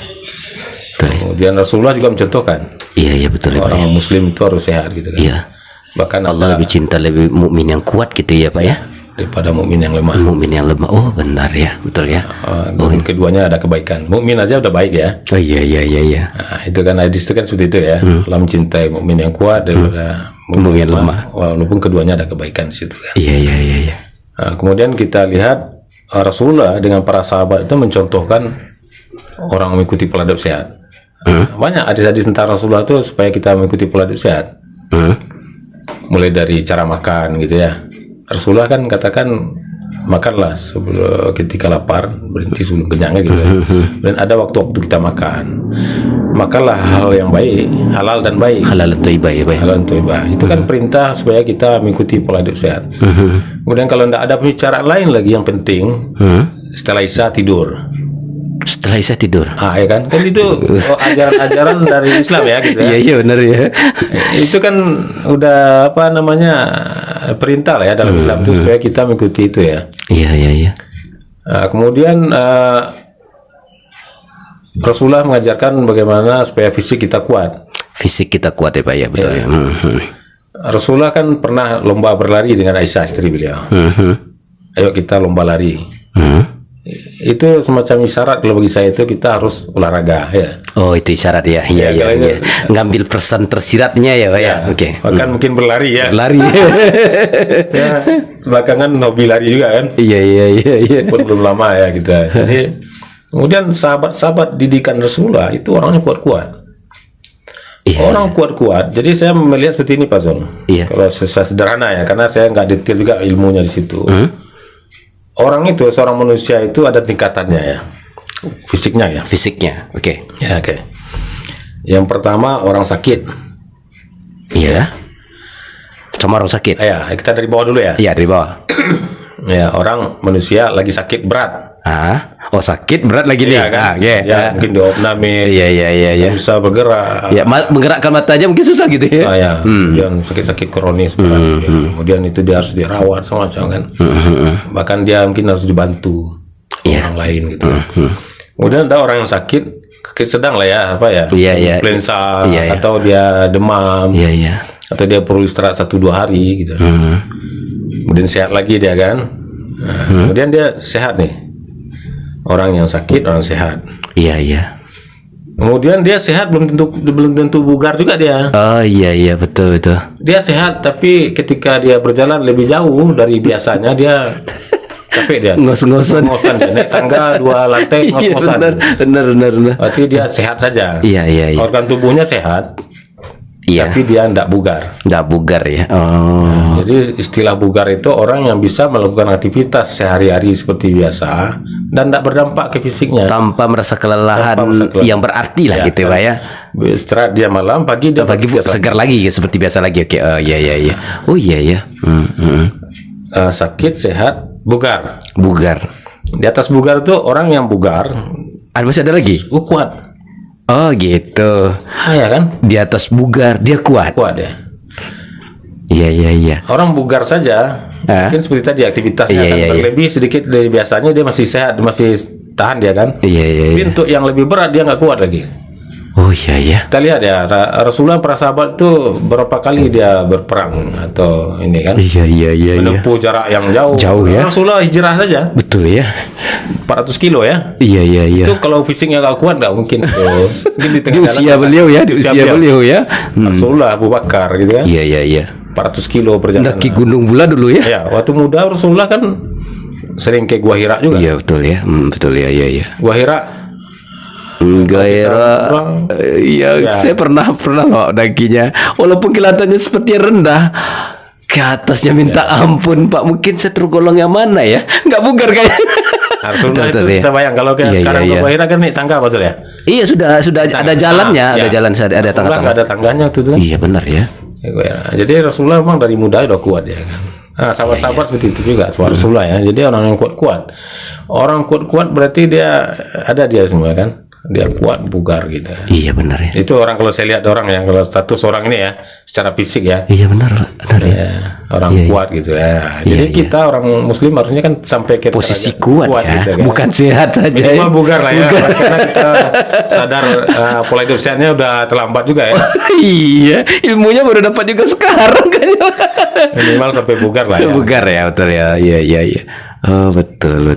Betul. Kemudian Rasulullah juga mencontohkan. Iya betul ya, Pak. Orang Muslim itu harus sehat gitu kan. Iya. Bahkan Allah lebih cinta lebih mukmin yang kuat gitu ya Pak ya. daripada mukmin yang lemah. Mukmin yang lemah. Oh benar ya, betul ya. Keduanya ada kebaikan. Mukmin aja udah baik ya. Oh iya. Nah, itu kan hadis itu kan seperti itu ya. Allah mencintai mukmin yang kuat daripada Mukmin yang lemah. Walaupun keduanya ada kebaikan di situ kan. Iya. Nah, kemudian kita lihat Rasulullah dengan para sahabat itu mencontohkan orang mengikuti pola hidup sehat. Banyak hadis-hadis tentang Rasulullah itu supaya kita mengikuti pola hidup sehat. Mulai dari cara makan gitu ya. Rasulullah kan katakan makanlah sebelum ketika lapar, berhenti sebelum kenyang gitu ya. Dan ada waktu-waktu kita makan. Makanlah hal yang baik, halal dan baik. Halal dan thayyibah ya, Pak. Halal dan thayyibah. Itu kan perintah supaya kita mengikuti pola hidup sehat. Kemudian kalau tidak ada pembicaraan lain lagi yang penting, setelah Isya tidur. Setelah Isya tidur. Ya kan itu ajaran-ajaran dari Islam ya gitu ya. Iya benar ya. Itu kan udah perintah lah ya dalam Islam itu supaya kita mengikuti itu ya. Iya. Kemudian Rasulullah mengajarkan bagaimana supaya fisik kita kuat. Fisik kita kuat ya Pak ya, betul ya. Rasulullah kan pernah lomba berlari dengan Aisyah istri beliau. Ayo kita lomba lari. Itu semacam isyarat kalau bagi saya itu kita harus olahraga ya. Oh itu isyarat ya. Iya. Ngambil pesan tersiratnya ya Pak ya. Oke. Bahkan mungkin berlari ya. Lari. Ya, belakangan hobi lari juga kan. Iya. Pun belum lama ya kita. Jadi kemudian sahabat-sahabat didikan Rasulullah itu orangnya kuat-kuat. Iya. Orang kuat-kuat. Jadi saya melihat seperti ini Pak Zon. Iya. Kalau saya sederhana ya, karena saya nggak detail juga ilmunya di situ. Orang itu, seorang manusia itu ada tingkatannya ya, fisiknya ya. Fisiknya, oke. Ya, oke. Yang pertama orang sakit. Iya. Sama orang sakit. Ya, kita dari bawah dulu ya. Iya dari bawah. Ya, orang manusia lagi sakit berat. Oh sakit berat lagi nih. Iya kan? Ya. Mungkin diopname. Iya. Bisa bergerak. Ya, menggerakkan mata aja mungkin susah gitu ya. Kemudian sakit-sakit kronis berat. Kemudian itu dia harus dirawat semacam kan. Bahkan dia mungkin harus dibantu orang lain gitu. Kemudian ada orang yang sakit sedang lah ya, apa ya? Iya. Influenza Iya. atau dia demam. Iya. Atau dia perlu istirahat 1-2 hari gitu. Kemudian sehat lagi dia kan. Kemudian dia sehat nih. Orang yang sakit, orang sehat. Iya. Kemudian dia sehat belum tentu bugar juga dia. Oh iya betul. Dia sehat tapi ketika dia berjalan lebih jauh dari biasanya dia capek dia. Ngos-ngosan. Ngos-ngosan dia. Naik tangga 2 lantai Iya, ngos-ngosan. benar. Berarti dia sehat saja. Iya. Organ tubuhnya sehat, Iya. tapi dia tidak bugar. Nggak bugar ya. Oh. Jadi istilah bugar itu orang yang bisa melakukan aktivitas sehari-hari seperti biasa dan tidak berdampak ke fisiknya. Tanpa merasa kelelahan Tanpa merasa kelelahan. yang berarti lah Ya, gitu Pak ya. Istirahat dia malam, pagi dia Pagi beraktivitas segar lagi seperti biasa lagi. Oke. Oh iya. Oh iya. sakit, sehat, bugar. Bugar. Di atas bugar itu orang yang bugar Masih ada lagi? kuat. Oh gitu. Ya kan? Di atas bugar dia kuat. Kuat ya. Iya. Orang bugar saja mungkin seperti tadi aktivitasnya Iya, kan iya. berlebih sedikit dari biasanya, dia masih sehat, masih tahan dia kan. Iya. Tapi untuk yang lebih berat dia nggak kuat lagi. Oh iya. Kita lihat ya, Rasulullah para sahabat itu berapa kali dia berperang atau ini kan, Iya. menempuh jarak yang jauh. Jauh ya. Rasulullah hijrah saja Betul ya. 400 kilo ya. Iya. Itu kalau fisiknya nggak kuat nggak mungkin tuh. Mungkin di Di tengah usia jalan beliau ya, di usia beliau ya. Rasulullah, Abu Bakar gitu kan. Iya. 400 kilo perjalanan. Daki gunung pula dulu ya. Ya, waktu muda Rasulullah kan sering ke Gua Hira juga. Iya betul ya. Betul ya. Gua Hira Gairah. Iya, Ya. saya pernah loh dakinya. Walaupun kelihatannya seperti rendah, ke atasnya minta ampun Pak. Mungkin saya tergolong yang mana ya? Nggak bugar kayaknya. Rasulullah itu Betul, ya. kita bayang kalau kayak Iya, sekarang iya. ke Gua Hira kan naik tangga Rasul ya. Iya sudah ada jalannya, ada Ya. jalan, ada Rasulullah tangga-tangga. nggak ada tangganya waktu itu kan. Iya benar ya. Ya, Gua Hira. Jadi Rasulullah memang dari muda udah kuat ya kan. Nah, sahabat-sahabat seperti itu juga, Rasulullah ya. Jadi orang yang kuat-kuat. Orang kuat-kuat berarti dia ada dia semua kan. Dia kuat, bugar gitu. Iya benar ya. Itu orang, kalau saya lihat orang yang kalau status orang ini ya, secara fisik ya. Iya benar ya. Ya, orang kuat gitu ya. Jadi kita orang Muslim harusnya kan sampai ke Posisi derajat kuat ya, gitu, kan. bukan sehat saja. Minimal ya. bugar lah ya. Karena kita sadar pola hidup sehatnya udah terlambat juga ya. Iya, ilmunya baru dapat juga sekarang kayaknya. Minimal sampai bugar lah ya. Bugar ya, betul ya. Iya. Oh, betul.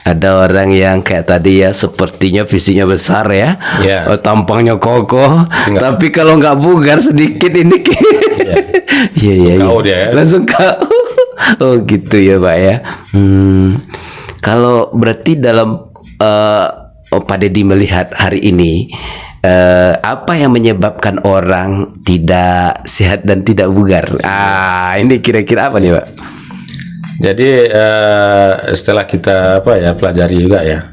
Ada orang yang kayak tadi ya, sepertinya fisiknya besar ya. Iya. Oh, tampangnya kokoh, tapi kalau nggak bugar sedikit ini Iya. KO dia ya. Langsung KO. Oh, gitu ya, Pak ya. Kalau berarti dalam Pak Deddy melihat hari ini, apa yang menyebabkan orang tidak sehat dan tidak bugar? Ini kira-kira apa nih, Pak? Jadi setelah kita pelajari juga ya,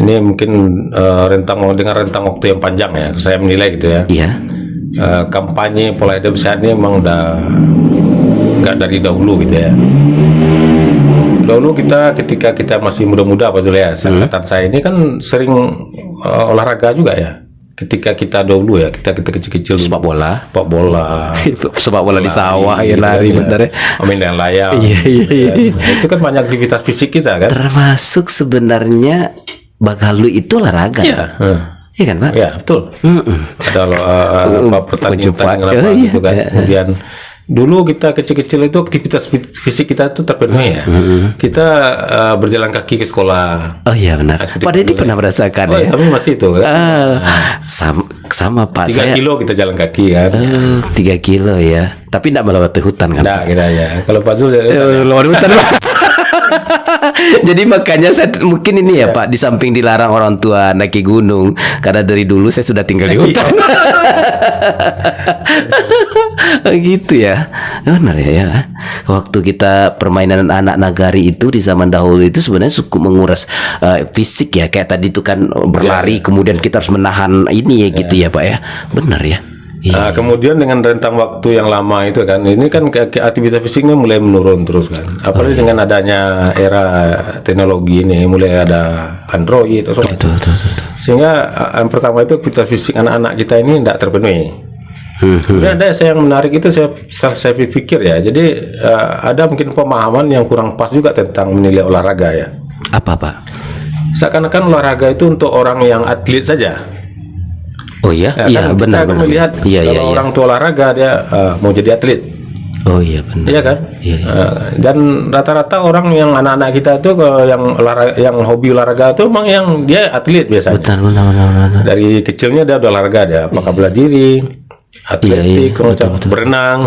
ini mungkin dengan rentang waktu yang panjang ya, saya menilai gitu ya. Iya. Kampanye pola hidup sehat ini memang udah nggak dari dahulu gitu ya. Dahulu ketika kita masih muda-muda Pak Zul ya, angkatan saya ini kan sering olahraga juga ya. Ketika kita dahulu ya, kita kecil-kecil Sepak bola. sepak bola, Sepak bola di sawah ya, gitu lari kan, bener ya. main dengan layar. Iya. Nah, itu kan banyak aktivitas fisik kita kan. Termasuk sebenarnya bagalu itu olahraga. Iya. Iya kan, Pak? Ya betul. Ada pertandingan Pencepat. apa Iya. gitu kan. Kemudian dulu kita kecil-kecil itu aktivitas fisik kita itu terpenuhi ya. Kita berjalan kaki ke sekolah. Oh iya benar. Seperti Pak Deddy itu, pernah ya. merasakan Oh, ya. tapi masih itu kan. Sama Pak 3 saya. kilo kita jalan kaki kan. 3 kilo ya. Tapi tidak melewati hutan kan? Nah, kita ya. Kalau Pak Zul Lewat hutan. Pak. Jadi makanya saya mungkin ini ya Pak, di samping dilarang orang tua naiki gunung, karena dari dulu saya sudah tinggal di hutan. Gitu ya. Benar ya. Waktu kita permainan anak nagari itu di zaman dahulu itu sebenarnya cukup menguras fisik ya. Kayak tadi itu kan berlari, kemudian kita harus menahan ini ya gitu ya Pak ya. Benar ya. Nah, kemudian dengan rentang waktu yang lama itu kan, ini kan aktivitas fisiknya mulai menurun terus kan. Apalagi dengan adanya era teknologi ini, mulai ada Android, Betul. sehingga yang pertama itu aktivitas fisik anak-anak kita ini tidak terpenuhi. Kemudian ada yang menarik itu saya pikir ya. Jadi ada mungkin pemahaman yang kurang pas juga tentang menilai olahraga ya. Apa Pak? Seakan-akan olahraga itu untuk orang yang atlet saja. Oh iya, Ya, iya kan benar. kita melihat kalau orang tua olahraga dia mau jadi atlet. Oh iya benar. Iya kan? Iya. Dan rata-rata orang yang anak-anak kita tuh yang hobi olahraga tuh memang yang dia atlet biasanya. Benar. Dari kecilnya dia udah olahraga, dia apakah bela diri, atletik, macam berenang,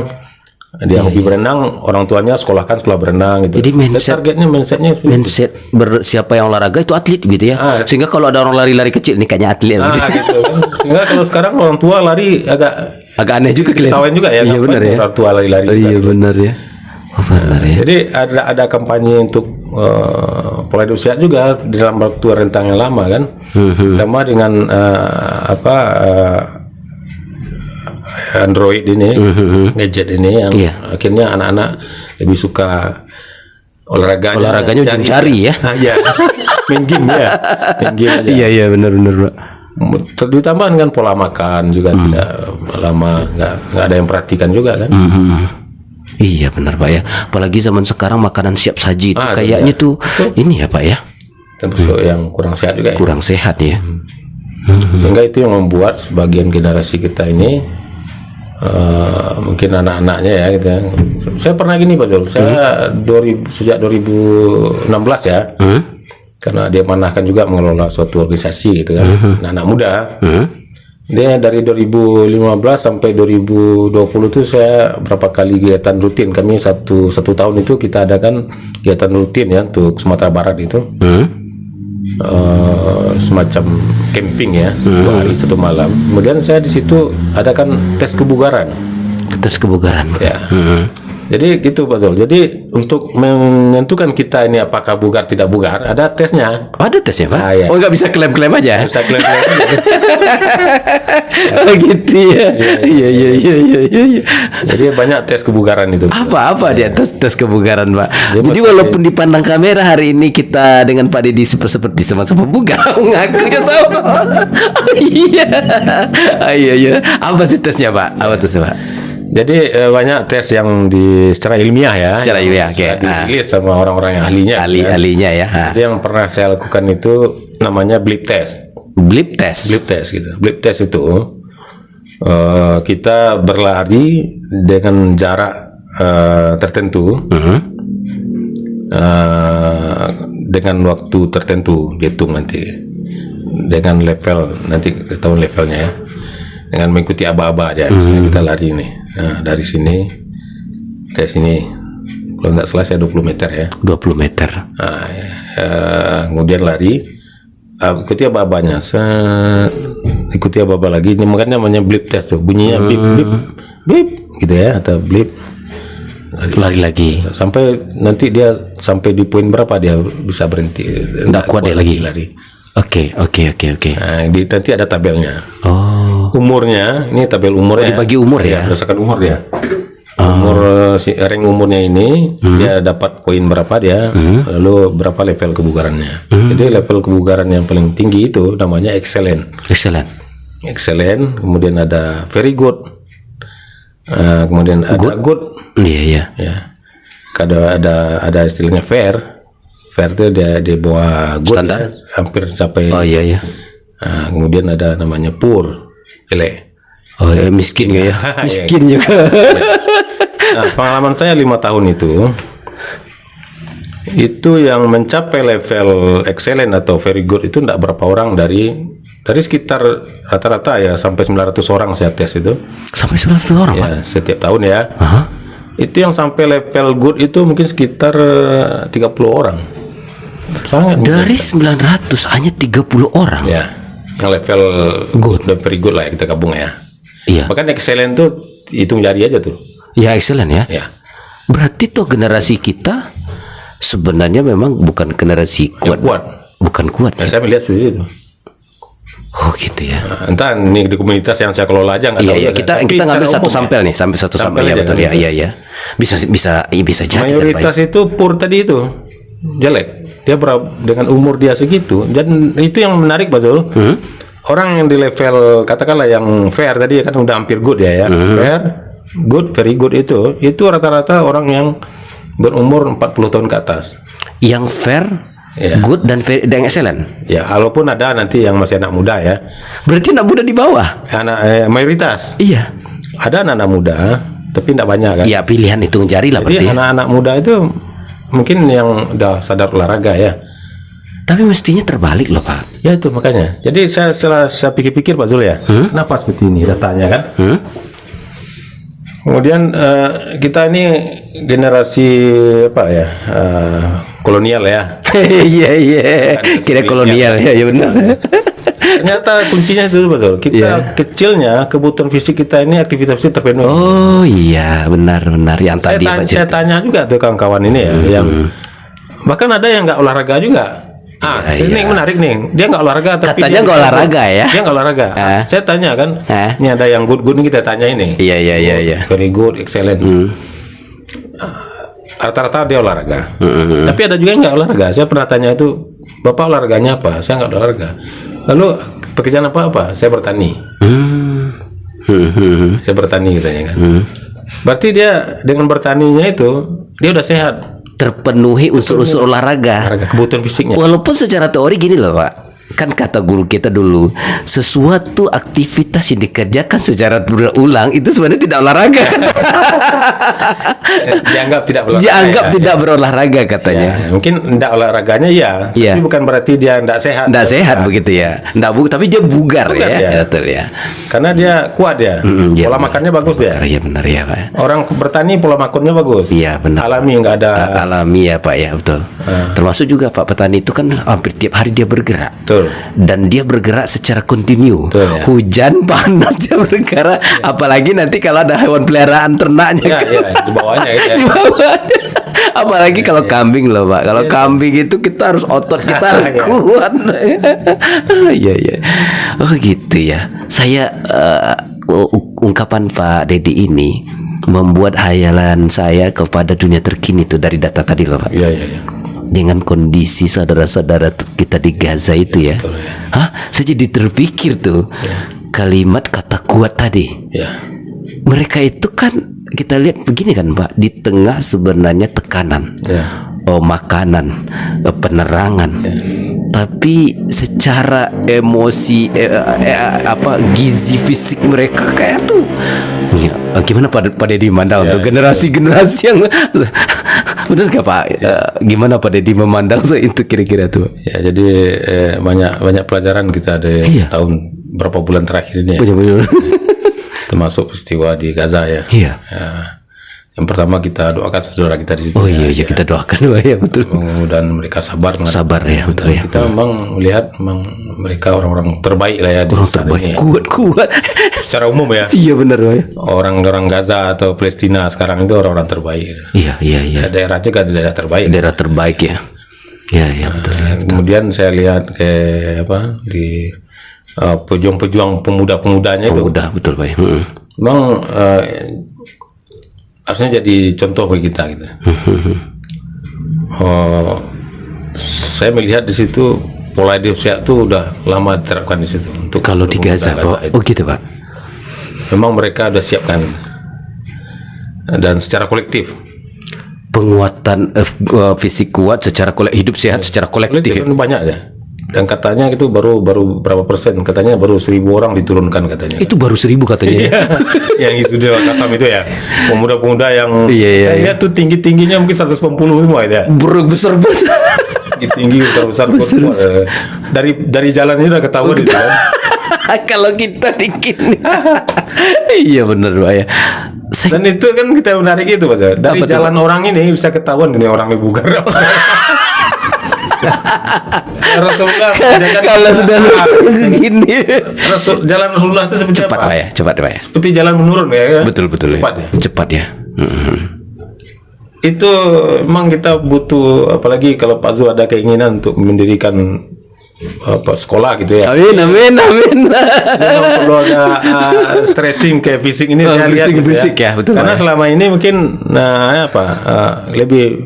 Dia hobi berenang, orang tuanya sekolahkan sekolah berenang gitu. Jadi targetnya mindsetnya seperti itu. mindset siapa yang olahraga itu atlet gitu ya. Sehingga kalau ada orang lari-lari kecil ini kayaknya atlet gitu. Gitu kan. Sehingga kalau sekarang orang tua lari agak Agak aneh juga kelihatan. ketawain juga ya. Iya ngapain benar ya. Orang tua lari-lari. Oh, juga iya gitu. benar ya. Oh, benar ya. Jadi ada kampanye untuk pola hidup sehat juga di dalam waktu rentang yang lama kan. Terutama dengan Android ini, gadget ini yang akhirnya anak-anak lebih suka Olahraganya ujung jari ya. Iya. Main game ya. Main game aja. Iya benar Pak. Ditambah dengan pola makan juga tidak lama, nggak ada yang perhatikan juga kan. Iya benar Pak ya. Apalagi zaman sekarang makanan siap saji itu kayaknya iya. tuh ini ya Pak ya. Termasuk yang kurang sehat juga ya. Kurang sehat ya. Sehingga itu yang membuat sebagian generasi kita ini mungkin anak-anaknya ya gitu ya. Saya pernah gini Pak Zul, saya sejak 2016 ya, karena dia manahkan juga mengelola suatu organisasi gitu kan, anak muda. Dia dari 2015 sampai 2020 tuh saya berapa kali kegiatan rutin. Kami satu tahun itu kita adakan kegiatan rutin ya untuk Sumatera Barat itu. Semacam camping ya, 2 hari 1 malam. Kemudian saya di situ adakan tes kebugaran. Tes kebugaran. Ya. Jadi gitu Pak Zul. Jadi untuk menentukan kita ini apakah bugar tidak bugar, ada tesnya. Oh, ada tesnya Pak? Iya. Oh nggak bisa klaim-klaim aja? Bisa klaim-klaim aja. Oh gitu ya. Iya. Jadi banyak tes kebugaran itu. Apa dia tes kebugaran Pak? Jadi walaupun dipandang kamera hari ini kita dengan Pak Deddy seperti sama-sama bugar, ngakunya sama. Iya. Apa sih tesnya Pak? Apa tesnya Pak? Jadi banyak tes yang secara ilmiah ya. Secara ilmiah, oke. Dirilis sama orang-orang yang ahlinya. Ahlinya ya. Jadi yang pernah saya lakukan itu namanya blip test. Blip test. Blip test gitu. Blip test itu kita berlari dengan jarak tertentu, dengan waktu tertentu dihitung nanti, dengan level nanti ketahuan levelnya ya. Dengan mengikuti aba-aba aja. Misalnya kita lari nih. Nah, dari sini ke sini, kalau nggak salah saya 20 meter ya. 20 meter. Nah, kemudian lari, ikuti aba-abanya, ikuti aba-aba lagi. Ini makanya namanya blip test tuh, bunyinya blip gitu ya, atau blip. Lari lagi. Sampai nanti dia sampai di poin berapa dia bisa berhenti. Nggak kuat dia lagi. Lari. Oke. Nah, nanti ada tabelnya. Oh. Umurnya, ini tabel umurnya. Dibagi umur ya? Berdasarkan umur dia. Umur rank umurnya ini dia dapat poin berapa dia, lalu berapa level kebugarannya. Jadi level kebugaran yang paling tinggi itu namanya excellent. Excellent, kemudian ada very good, kemudian ada good. Iya. Ya. Ada istilahnya fair. Fair itu dia di bawah good standar, ya, hampir sampai. Oh iya. Nah, kemudian ada namanya poor, jelek. Oh ya, miskin ya. Miskin juga. Nah, pengalaman saya 5 tahun itu yang mencapai level excellent atau very good itu tidak berapa orang dari sekitar rata-rata ya sampai 900 orang saya tes itu. Sampai 900 orang ya, Pak? Setiap tahun ya. Itu yang sampai level good itu mungkin sekitar 30 orang. Sangat dari 900 hanya 30 orang. Ya. Yang level good dan very good lah ya, kita gabung ya. Iya. Bahkan excellent tuh hitung jari aja tuh. Ya excellent ya. Ya. Berarti tuh generasi kita sebenarnya memang bukan generasi kuat. Bukan kuat. Nah, Ya? saya melihat seperti itu. Oh gitu ya. Nah, entah ini di komunitas yang saya kelola aja nggak tahu. Iya, kita ngambil satu sampel nih, sampai satu sampel ya, aja, betul kan? ya. Bisa jadi. Mayoritas itu poor tadi itu jelek. Dia dengan umur dia segitu, dan itu yang menarik Pak Zul. Orang yang di level katakanlah yang fair tadi kan udah hampir good ya. Fair, good, very good itu rata-rata orang yang berumur 40 tahun ke atas. Yang fair, good dan excellent. Ya, walaupun ada nanti yang masih anak muda ya. Berarti anak muda di bawah. Mayoritas. Iya. Ada anak muda, tapi tidak banyak kan. Iya, pilihan hitung jari lah berarti. Jadi anak-anak muda itu mungkin yang udah sadar olahraga ya. Tapi mestinya terbalik loh Pak. Ya itu makanya. Jadi setelah saya pikir-pikir Pak Zul ya, kenapa seperti ini datanya kan? Kemudian kita ini generasi apa ya, kolonial ya. Iya iya. Kira kolonial ya, ya benar. Ternyata kuncinya itu betul. Kita kecilnya kebutuhan fisik kita ini aktivitas fisik terpenuhi. Oh iya, benar-benar yang tadi Saya tanya juga tuh kawan-kawan ini ya, yang bahkan ada yang nggak olahraga juga. Ini menarik nih. Dia nggak olahraga, tapi katanya nggak olahraga ya. Dia nggak olahraga. Saya tanya kan, ini ada yang good ini kita tanya ini. Iya. Very good, excellent. Rata-rata dia olahraga. Tapi ada juga yang nggak olahraga. Saya pernah tanya itu, Bapak olahraganya apa? Saya nggak olahraga. Lalu pekerjaan apa? Saya bertani. Saya bertani katanya kan. Berarti dia dengan bertaninya itu dia udah sehat. Terpenuhi unsur-unsur olahraga. Kebutuhan fisiknya. Walaupun secara teori gini loh Pak, kan kata guru kita dulu, sesuatu aktivitas yang dikerjakan secara berulang itu sebenarnya tidak olahraga. Dianggap tidak berolahraga. Dianggap tidak berolahraga katanya. Ya, mungkin tidak olahraganya tapi bukan berarti dia tidak sehat. Tidak sehat begitu ya. Tapi dia bugar ya. Betul ya. Karena dia kuat ya. Pola makannya bagus dia. Iya benar ya Pak. Orang bertani pola makannya bagus. Iya benar. Alami, nggak ada. Alami ya Pak ya, betul. Termasuk juga Pak, petani itu kan hampir tiap hari dia bergerak. Betul. Dan dia bergerak secara kontinu. Ya. Hujan, panas dia bergerak. Apalagi nanti kalau ada hewan peliharaan ternaknya. Di bawahnya gitu ya. Di bawahnya. Apalagi kalau kambing loh Pak. Kalau kambing itu kita harus otot, kita harus kuat. Iya. Oh gitu ya. Saya ungkapan Pak Dedi ini membuat hayalan saya kepada dunia terkini itu dari data tadi loh Pak. Iya. Dengan kondisi saudara-saudara kita di Gaza itu ya. Betul, ya. Saya jadi terpikir tuh kalimat kata kuat tadi. Ya. Mereka itu kan kita lihat begini kan Pak, di tengah sebenarnya tekanan, makanan, penerangan, tapi secara emosi gizi fisik mereka kayak tuh. Ya, gimana Pak Dedi memandang untuk generasi-generasi yang benar nggak Pak? Gimana Pak Dedi memandang itu kira-kira tuh? Ya, jadi banyak pelajaran kita dari tahun berapa bulan terakhir ini ya. Benar. Termasuk peristiwa di Gaza ya. Iya. Yang pertama kita doakan saudara kita di situ. Oh iya, kita doakan ya betul. Dan mereka sabar ya betul ya. Kita memang melihat mereka orang-orang terbaik lah ya. Orang terbaik, kuat. Secara umum ya. Iya benar ya. Orang-orang Gaza atau Palestina sekarang itu orang-orang terbaik. Iya. Daerah juga daerah terbaik. Daerah terbaik ya. Iya betul. Kemudian saya lihat di pejuang-pejuang pemuda-pemudanya itu. Pemuda betul Pak. Memang harusnya jadi contoh bagi kita gitu. Saya melihat di situ pola hidup sehat itu udah lama diterapkan di situ untuk kalau di Gaza Pak. Oh gitu Pak. Memang mereka udah siapkan dan secara kolektif. Penguatan fisik kuat secara hidup sehat secara kolektif. Kan banyak ya. Dan katanya itu baru berapa persen? Katanya baru 1.000 orang diturunkan katanya. Itu baru 1.000 katanya. Yang itu dia Kasam itu ya. Pemuda-pemuda yang saya lihat tuh tingginya mungkin 180 semua itu ya. Besar-besar. Tinggi besar-besar. Dari jalannya udah ketahuan itu kan. Kalau kita dikit. Iya benar Pak ya. Dan itu kan kita menarik itu Pak. Dari jalan orang ini bisa ketahuan ini orang bugar. Rasulullah kalau sudah begini jalan Rasulullah itu seperti cepat apa? Pak ya, cepat Pak ya. Seperti jalan menurun ya. Betul cepat ya. Itu memang kita butuh, apalagi kalau Pak Zul ada keinginan untuk mendirikan sekolah gitu ya. Amin. Perlu ada stretching kayak fisik ini saya lihat gitu fisik ya, betul. Karena selama ini mungkin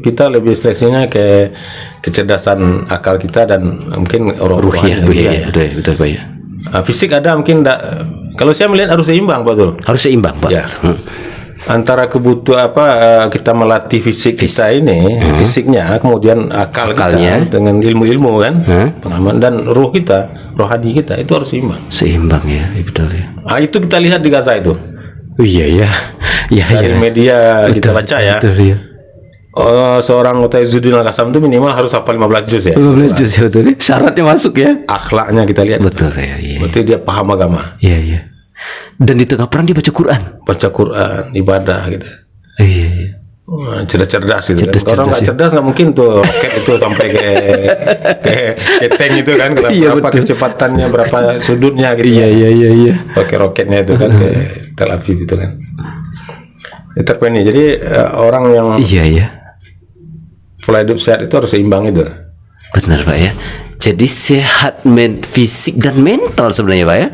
kita lebih stretchingnya kayak kecerdasan akal kita dan mungkin ruhiyah betul Pak ya. Fisik ada mungkin kalau saya melihat harus seimbang Pak Zul. Harus seimbang Pak. Ya. Antara kebutuhan kita melatih fisik kita ini, fisiknya, kemudian akalnya kita dengan ilmu-ilmu kan, pengalaman dan rohani kita itu harus seimbang ya, betul ya. Itu kita lihat di Gaza itu. Oh iya. Dari media betul, kita baca ya. Betul ya. Seorang Utaizuddin Al-Qassam itu minimal harus hafal 15 juz ya. 15 juz ya betul. Syaratnya masuk ya. Akhlaknya kita lihat. Betul ya. Berarti dia paham agama. Iya. Dan di tengah perang dia baca Quran. baca Quran, ibadah gitu. Iya, iya. Wah, cerdas-cerdas gitu. Cerdas, Kan. Orang nggak cerdas, ya. cerdas nggak mungkin tuh roket itu sampai ke tank itu kan. Iya, Berapa betul. kecepatannya, berapa sudutnya gitu. Iya, iya, iya, iya. Pakai roketnya itu kan ke Tel Aviv itu kan. Itu ini. Jadi orang yang Iya, iya. pola hidup sehat itu harus seimbang itu. Benar Pak ya. Jadi sehat fisik dan mental sebenarnya Pak ya.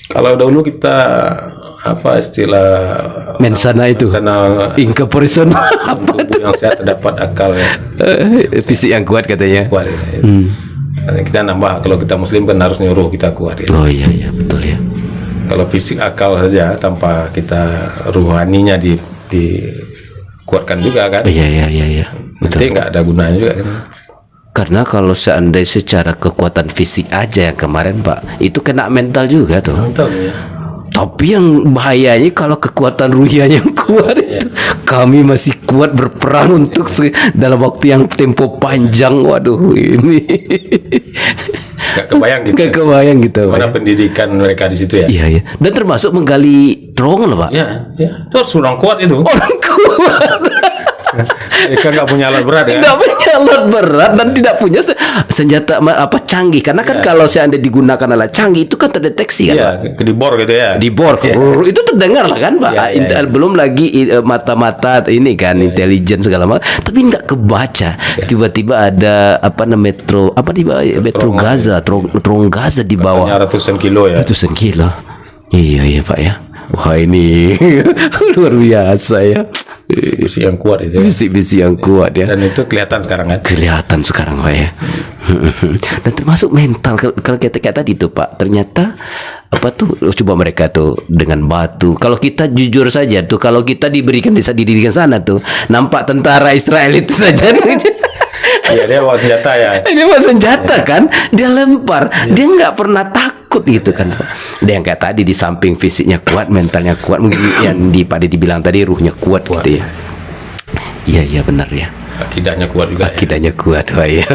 Kalau dahulu kita apa istilah Mensana itu. sana Incorporation tubuh yang sehat terdapat akal ya. fisik yang kuat katanya. Kuat ya. Kita nambah kalau kita muslim kan harus nyuruh kita kuat ya. Oh iya iya betul ya. Kalau fisik akal saja tanpa kita ruhaninya dikuatkan juga kan. Iya iya iya iya. Nanti nggak ada gunanya juga kan. Karena kalau seandainya secara kekuatan fisik aja yang kemarin Pak, itu kena mental juga tuh. Mantap ya. Tapi yang bahayanya kalau kekuatan ruhiyah yang kuat itu, kami masih kuat berperang untuk dalam waktu yang tempo panjang. Waduh ini Nggak kebayang gitu. gak kebayang gitu. Pak. Mana pendidikan mereka di situ ya. Iya iya. Dan termasuk menggali terowongan loh Pak. Ya, ya. Itu harus orang kuat itu. Orang kuat. Mereka nggak punya alat berat ya. Tidak punya alat berat dan tidak punya senjata apa canggih. Karena kan kalau seandainya digunakan alat canggih itu kan terdeteksi kan Pak. Iya, di bor gitu ya. Di bor itu terdengar lah kan Pak. Iya, iya, iya. Belum lagi mata-mata ini kan intelijen segala macam. Tapi nggak kebaca. Tiba-tiba ada apa namanya metro Gaza, terowongan Gaza di bawah. Katanya ratusan kilo ya. Itu sekilo. Iya iya Pak ya. Wah ini luar biasa ya. Visi yang kuat itu ya. Visi yang kuat ya. Dan itu kelihatan sekarang kan. Kelihatan sekarang Pak ya. Dan termasuk mental kalau kita kayak tadi tuh Pak, ternyata apa tuh coba mereka tuh dengan batu. Kalau kita jujur saja tuh, kalau kita dididikan sana tuh, nampak tentara Israel itu saja. Iya, dia bawa senjata ya. Ini mah senjata kan, dia lempar, dia nggak pernah takut gitu kan. Dia yang kayak tadi di samping fisiknya kuat, mentalnya kuat, mungkin yang pada dibilang tadi ruhnya kuat gitu ya. Iya iya benar ya. Akidahnya kuat juga. Akidahnya kuat, wah ya.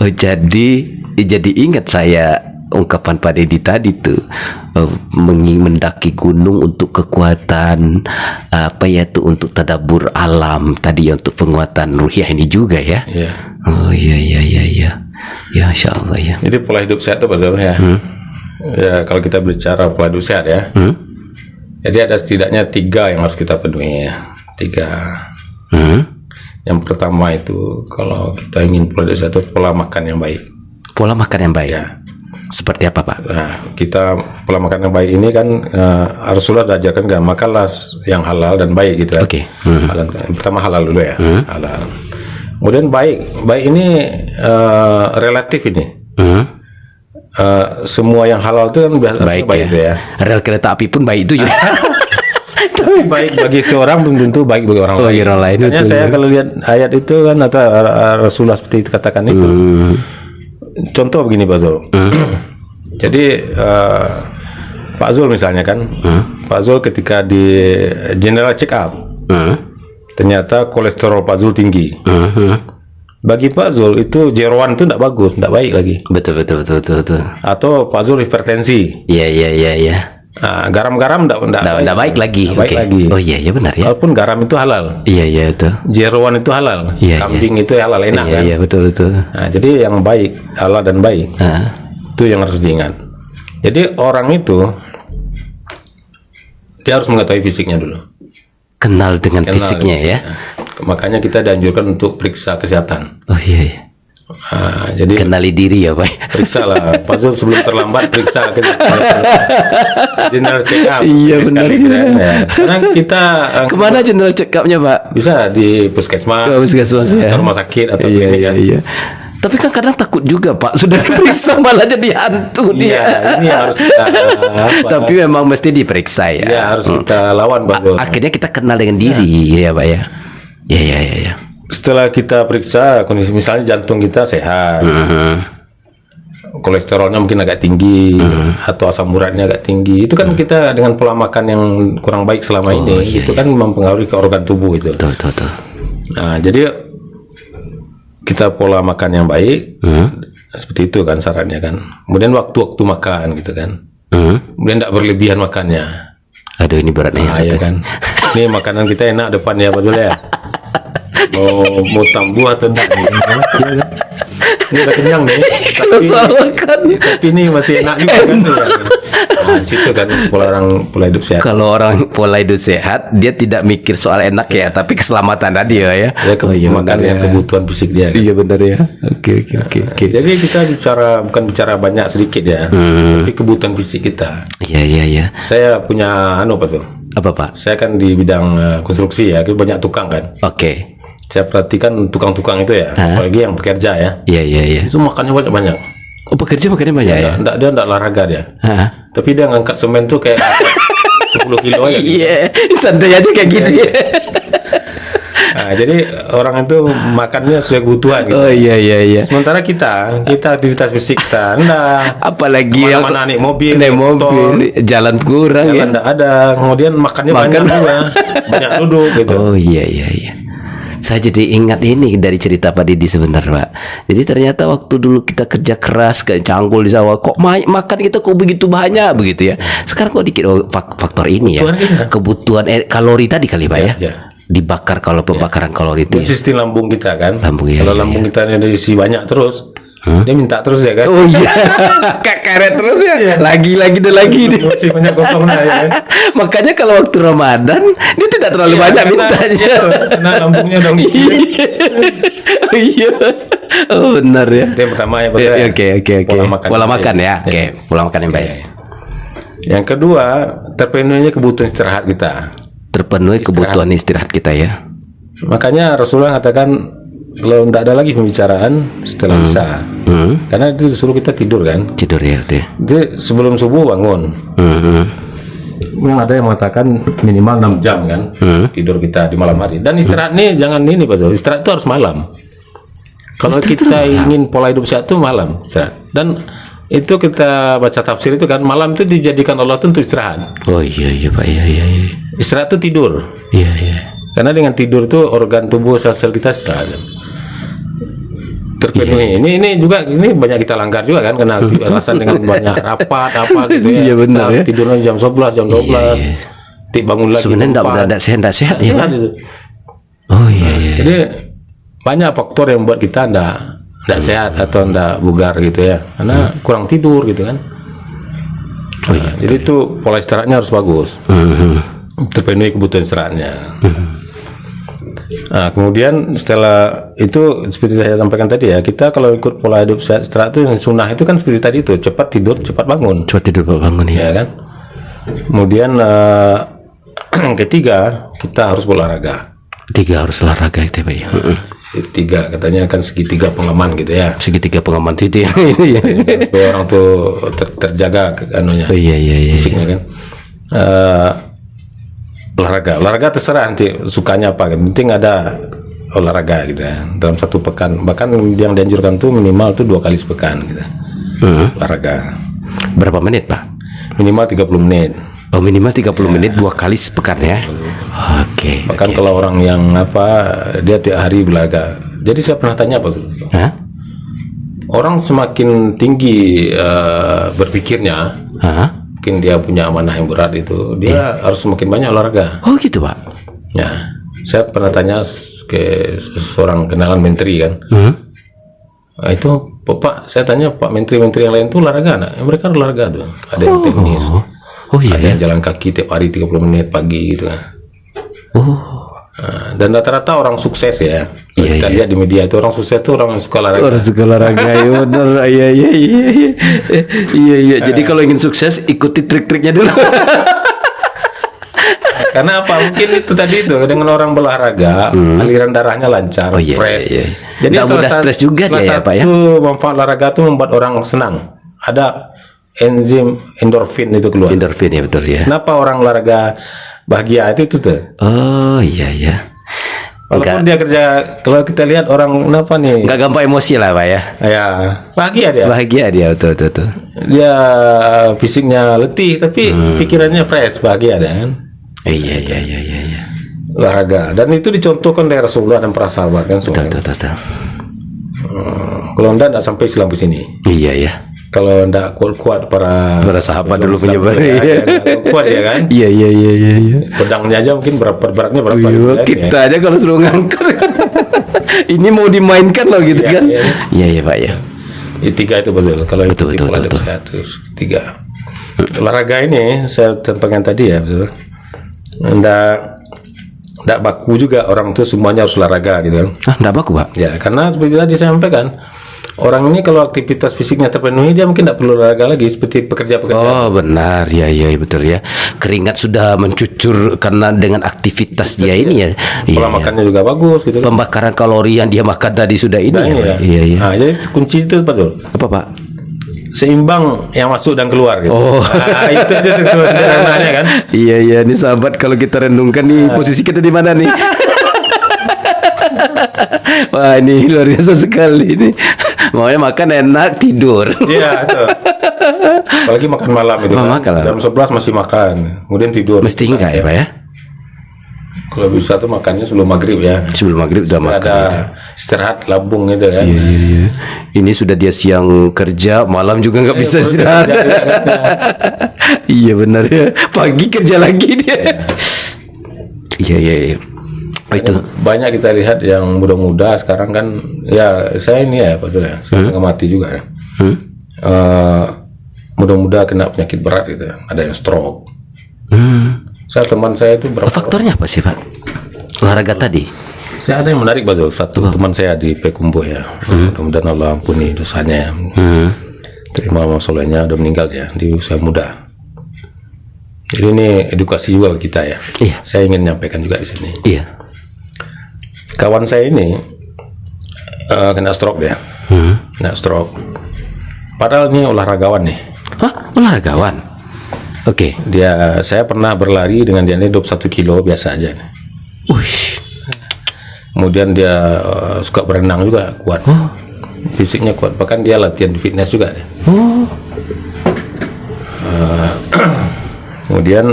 Oh, jadi ingat saya ungkapan Pak Dedi tadi tuh, mendaki gunung untuk kekuatan apa ya tuh, untuk tadabbur alam tadi ya, untuk penguatan ruhiyah ini juga ya. Iya. Oh iya iya iya iya. Ya Insya Allah ya. Jadi pola hidup sehat itu betul ya. Ya kalau kita bicara pola hidup sehat ya. Jadi ada setidaknya 3 yang harus kita penuhi ya. 3. Yang pertama itu kalau kita ingin pola hidup sehat itu pola makan yang baik. Pola makan yang baik. Ya. Seperti apa Pak? Nah, kita pola makan yang baik ini kan Rasulullah diajarkan kan makanlah yang halal dan baik gitu ya. Oke. Halal. Yang pertama halal dulu ya. Halal. Kemudian baik ini relatif ini. Semua yang halal itu kan Baik baik ya. itu ya. Rel kereta api pun baik itu juga. Tapi baik bagi seorang belum tentu baik bagi orang lain. Bagi orang lain, Makanya betul. saya kalau lihat ayat itu kan atau Rasulullah seperti dikatakan itu. Contoh begini Pak Zul. Jadi Pak Zul misalnya kan, Pak Zul ketika di general check up, ternyata kolesterol Pak Zul tinggi. Bagi Pak Zul itu jeroan itu tidak bagus, tidak baik lagi. Betul. Atau Pak Zul hipertensi. Iya. Nah, garam-garam Nggak baik lagi. Nggak baik Oke. lagi. Oh iya benar ya. Walaupun garam itu halal, Iya itu. jeroan itu halal, Iya, kambing itu halal, enak kan. Iya betul. Nah, jadi yang baik, halal dan baik, itu yang harus diingat. Jadi orang itu dia harus mengetahui fisiknya dulu. Kenal dengan Kenal fisiknya ya. Makanya kita dianjurkan untuk periksa kesehatan. Oh iya. Nah, jadi Kenali diri ya Pak. periksa lah. Pas sebelum terlambat periksa general check up. Iya, benar. Ya. Karena kita Kemana general check up-nya Pak? bisa di puskesmas, Ke puskesmas, ya. atau rumah sakit atau Iya. klinik kan. Tapi kan kadang takut juga Pak, sudah diperiksa malah jadi hantu Iya, dia. ini harus kita Tapi memang mesti diperiksa ya. ya harus kita lawan Pak Zul. Akhirnya kita kenal dengan diri ya Pak ya. Iya. Setelah kita periksa kondisi misalnya jantung kita sehat, kolesterolnya mungkin agak tinggi atau asam uratnya agak tinggi, itu kan kita dengan pola makan yang kurang baik selama ini, itu kan mempengaruhi ke organ tubuh itu. Betul. Nah, jadi kita pola makan yang baik, seperti itu kan syaratnya kan. Kemudian waktu-waktu makan gitu kan. Kemudian tidak berlebihan makannya. Aduh, ini berat nih. Ya kan. Ini makanan kita enak depan ya Pak Zul ya. Mau tambuh atau enggak? Ini udah kenyang nih. Kalau soal makan. Tapi ini masih enak juga kan. Nah, situ kan pola hidup sehat. Kalau orang pola hidup sehat, dia tidak mikir soal enak ya, tapi keselamatan tadi ya. Makan yang kebutuhan fisik dia. Kan? Iya benar ya. Oke. Jadi kita bukan bicara banyak sedikit ya, tapi kebutuhan fisik kita. Iya. Saya punya Pak Zul. Apa Pak? Saya kan di bidang konstruksi ya, banyak tukang kan. Oke. Saya perhatikan tukang-tukang itu ya, apalagi yang bekerja ya. Iya. Itu makannya banyak. Oh, pekerja makannya banyak ya? Dia enggak olahraga dia. Tapi dia ngangkat semen tuh kayak 10 kilo aja. Iya, santai aja kayak gini. Nah, jadi orang itu makannya sesuai kebutuhan gitu. Oh iya. Sementara kita aktivitas fisik kita enggak. Apalagi yang mana naik mobil, jalan kurang ya. Enggak ada. Kemudian makannya banyak juga. Banyak duduk gitu. Oh iya. Saya jadi ingat ini dari cerita Pak Didi sebenarnya Pak. Jadi ternyata waktu dulu kita kerja keras kayak canggul di sawah, kok makan kita kok begitu banyak begitu ya. Sekarang kok dikit faktor ini ya. Kebutuhan kalori tadi kali Pak ya. Dibakar kalau pembakaran kalori itu. Sistem lambung kita kan. Kalau lambung kita ada isi banyak terus. Dia minta terus ya kan. Oh iya. Karet terus ya. Lagi dan lagi dia. Masih banyak kosongnya ya kan. Makanya kalau waktu Ramadan dia tidak terlalu banyak mintanya. Karena lambungnya udah ngisi. Iya. Oh benar ya. Itu yang pertama ya Pak. Oke. Pola makan ya. Oke, pola makan yang baik. Yang kedua, terpenuhinya kebutuhan istirahat kita. Terpenuhi kebutuhan istirahat kita ya. Makanya Rasulullah katakan kalau tidak ada lagi pembicaraan setelah Isya, karena itu disuruh kita tidur kan. Tidur ya itu. Jadi sebelum subuh bangun. Memang ada yang mengatakan minimal 6 jam kan tidur kita di malam hari. Dan istirahat nih jangan ini Pak Zul. Istirahat itu harus malam. Kalau kita ingin pola hidup sehat itu malam istirahat. Dan itu kita baca tafsir itu kan malam itu dijadikan Allah itu untuk istirahat. Oh iya Pak. Iya. Istirahat itu tidur. Iya. Karena dengan tidur itu organ tubuh sel-sel kita istirahat. Terpenuhi. Ini juga banyak kita langgar juga kan karena alasan dengan banyak rapat apa gitu ya. Iya benar ya. Tidurnya jam 11, jam 12. Tik bangun lagi. Sebenarnya enggak sehat ya. Itu. Oh iya. Jadi banyak faktor yang membuat kita enggak sehat atau enggak bugar gitu ya. Karena kurang tidur gitu kan. Jadi itu pola istirahatnya harus bagus. Terpenuhi kebutuhan istirahatnya. Nah, kemudian setelah itu seperti saya sampaikan tadi ya, kita kalau ikut pola hidup sehat istirahat itu yang sunnah itu kan seperti tadi itu, cepat tidur, cepat bangun. Cepat tidur, cepat bangun ya kan. Kemudian ketiga, kita harus olahraga. Harus olahraga itu Pak ya. Tiga katanya kan segitiga pengaman gitu ya. Segitiga pengaman itu ya. Supaya orang tuh terjaga anunya. Iya. Fisiknya kan. Olahraga terserah nanti sukanya apa kan. Penting ada olahraga gitu ya dalam satu pekan, bahkan yang dianjurkan tuh minimal tuh 2 kali sepekan gitu. Olahraga berapa menit Pak? Minimal 30 menit. Oh minimal 30 menit 2 kali sepekan ya. Oke. Bahkan kalau orang yang dia tiap hari olahraga. Jadi saya pernah tanya Pak, orang semakin tinggi berpikirnya, mungkin dia punya amanah yang berat itu, dia harus semakin banyak olahraga. Oh gitu Pak. Ya, saya pernah tanya ke seorang kenalan menteri kan. Nah, itu Pak, saya tanya Pak menteri-menteri yang lain tuh olahraga nggak? Mereka olahraga tuh. Ada yang teknis. Ada yang jalan kaki tiap hari 30 menit pagi gitu kan. Dan rata-rata orang sukses ya. Kita lihat di media itu orang sukses itu orang yang suka olahraga. Orang suka olahraga ya benar. Iya. Jadi kalau ingin sukses ikuti trik-triknya dulu. Karena apa? Mungkin itu tadi itu dengan orang berolahraga, aliran darahnya lancar, fresh. Jadi mudah stres juga dia ya Pak ya. Satu manfaat olahraga itu membuat orang senang. Ada enzim endorfin itu keluar. Endorfin ya betul ya. Kenapa orang olahraga bahagia itu tuh? Oh iya. Walaupun dia kerja, kalau kita lihat orang kenapa nih? Nggak gampang emosi lah Pak ya. Ya bahagia dia. Bahagia dia betul. Dia fisiknya letih tapi pikirannya fresh, bahagia kan? Iya. Olahraga dan itu dicontohkan dari Rasulullah dan para sahabat kan. Betul. Kalau anda tidak sampai Islam ke sini. Iya. kalau ndak kuat para sahabat dulu punya ya, ya, nggak kuat ya kan. Iya. Pedangnya aja mungkin beratnya berapa Iya, gitu kan, kita ya. aja kalau suruh ngangkat ini mau dimainkan loh gitu Iya, kan. iya. Iya Pak ya. Tiga itu betul. Kalau yang Betul, penting pola hidup betul. sehat terus tiga. Olahraga ini saya tentang yang tadi ya betul. Ndak baku juga orang tuh semuanya harus olahraga gitu kan. Enggak baku, Pak. Ya, karena seperti tadi saya sampaikan, orang ini kalau aktivitas fisiknya terpenuhi dia mungkin tidak perlu olahraga lagi seperti pekerja-pekerja. Oh benar, ya betul ya. Keringat sudah mencucur karena dengan aktivitas dia ini ya. Pola makannya juga bagus gitu kan. Pembakaran kalori yang dia makan tadi sudah ini Nah, ya, ini Pak. ya. Iya. Nah, jadi kunci itu betul. Apa Pak? Seimbang yang masuk dan keluar gitu. Oh. Nah, itu aja sederhananya kan. Iya nih sahabat, kalau kita renungkan nih posisi kita di mana nih? Wah ini luar biasa sekali ini. Maunya makan enak tidur. Iya, itu. Apalagi makan malam itu kan. Makan lah. Jam 11 masih makan, kemudian tidur. Mesti enggak ya Pak ya? Kalau bisa tuh makannya sebelum maghrib ya. Sebelum maghrib udah makan. Ada istirahat lambung gitu kan. Iya. Ini sudah dia siang kerja, malam juga nggak bisa perut istirahat. kerja juga kan. Iya benar ya. Pagi kerja lagi dia. Iya. Oh, itu. Banyak kita lihat yang muda-muda sekarang kan, ya saya ini ya Pak Surya, saya mengamati juga ya. Muda-muda kena penyakit berat gitu, ada yang stroke. Teman saya itu berapa? Faktornya apa sih Pak? Olahraga tadi. Saya ada yang menarik Pak Zul. Satu teman saya di Pekumbo ya, mudah-mudahan Allah ampuni dosanya ya. Terima masolahnya, udah meninggal ya di usia muda. Jadi ini edukasi juga bagi kita ya. Iya. Saya ingin menyampaikan juga di sini. Iya. Kawan saya ini kena stroke dia, kena stroke. Padahal ini olahragawan nih. Hah? Olahragawan? Oke. Saya pernah berlari dengan dia ini 21 kilo biasa aja. Ush. Kemudian dia suka berenang juga, kuat. Fisiknya kuat, bahkan dia latihan fitness juga dia. Kemudian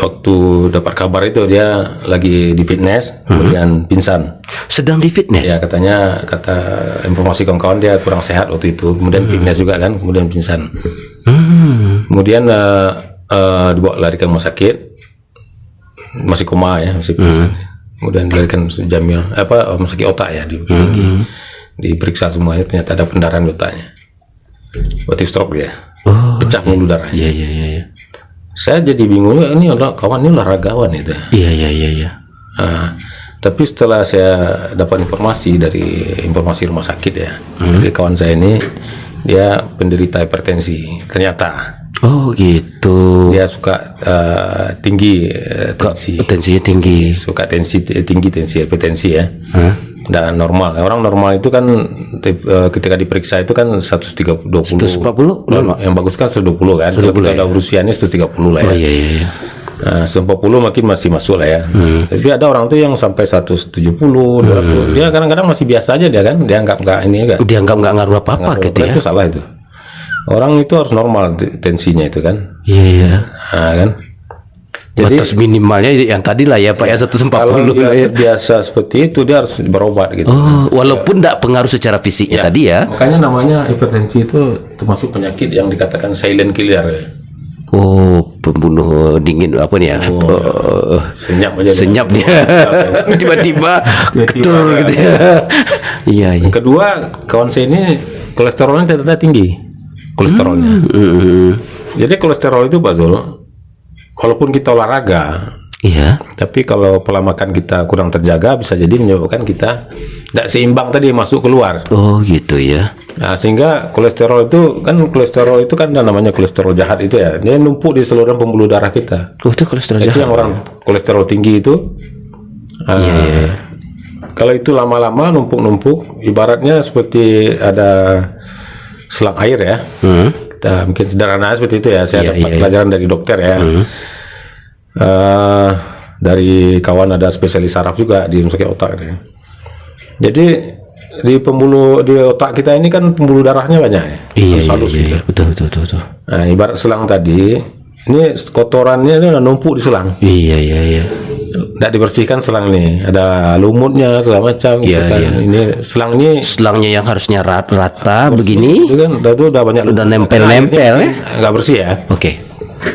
waktu dapat kabar itu dia lagi di fitness, kemudian pingsan. Sedang di fitness? Ya kata informasi kawan-kawan dia kurang sehat waktu itu, kemudian fitness juga kan, kemudian pingsan. Kemudian dibawa lari ke rumah sakit, masih koma ya, masih pingsan. Kemudian dilarikan Jamil rumah sakit otak ya di Bukit Tinggi. Diperiksa semuanya, ternyata ada pendarahan di otaknya. Berarti stroke dia, pecah pembuluh darah. Iya. Saya jadi bingung, ini kawan ini olahragawan itu. Iya. Tapi setelah saya dapat informasi dari informasi rumah sakit ya, dari kawan saya ini, dia penderita hipertensi ternyata. Oh gitu. Dia suka tinggi tensi. Tensinya tinggi. Suka tensi hipertensi ya. Dan normal. Orang normal itu kan ketika diperiksa itu kan 140. 140? Yang bagus kan 120 kan. Kalau kita udah usianya 130 lah ya. Oh iya. Nah, 140 makin masih masuk lah ya. Tapi ada orang tuh yang sampai 170, 200. Dia kadang-kadang masih biasa aja dia kan. Dia anggap Dia nggak ngaruh apa-apa gitu ya. Itu salah itu. Orang itu harus normal tensinya itu kan. Iya. Nah, kan. Jadi batas minimalnya yang tadi lah ya Pak ya 140 kalau dia lah ya. biasa seperti itu dia harus berobat gitu. Walaupun tidak pengaruh secara fisiknya tadi ya. Makanya namanya hipertensi itu termasuk penyakit yang dikatakan silent killer ya. Pembunuh dingin apa nih ya? Senyap aja. Senyap dia. Tiba-tiba ketul gitu ya. Iya. Yang kedua, kawan saya ini kolesterolnya ternyata tinggi. Kolesterolnya. Jadi kolesterol itu Pak Zul, walaupun kita olahraga, iya, tapi kalau pola makan kita kurang terjaga bisa jadi menyebabkan kita tidak seimbang tadi masuk keluar. Oh gitu ya. Nah, sehingga kolesterol itu kan namanya kolesterol jahat itu ya, dia numpuk di saluran pembuluh darah kita. Oh itu kolesterol Itu jahat. yang orang kolesterol tinggi itu. Iya. Kalau itu lama-lama numpuk-numpuk, ibaratnya seperti ada selang air ya. Kita mungkin sederhana seperti itu ya. Saya dapat pelajaran dari dokter ya. Dari kawan ada spesialis saraf juga di rumah sakit otak ya. Jadi di otak kita ini kan pembuluh darahnya banyak ya. Iya. Gitu. Betul. Nah, ibarat selang tadi, ini kotorannya ini udah numpuk di selang. Iya. Tidak dibersihkan selang nih, ada lumutnya segala macam gitu Iya, kan. iya. Ini selang ini Selangnya yang harusnya rata begini, itu kan itu udah banyak udah lumut. nempel-nempel, Akhirnya ya? nggak bersih ya. oke.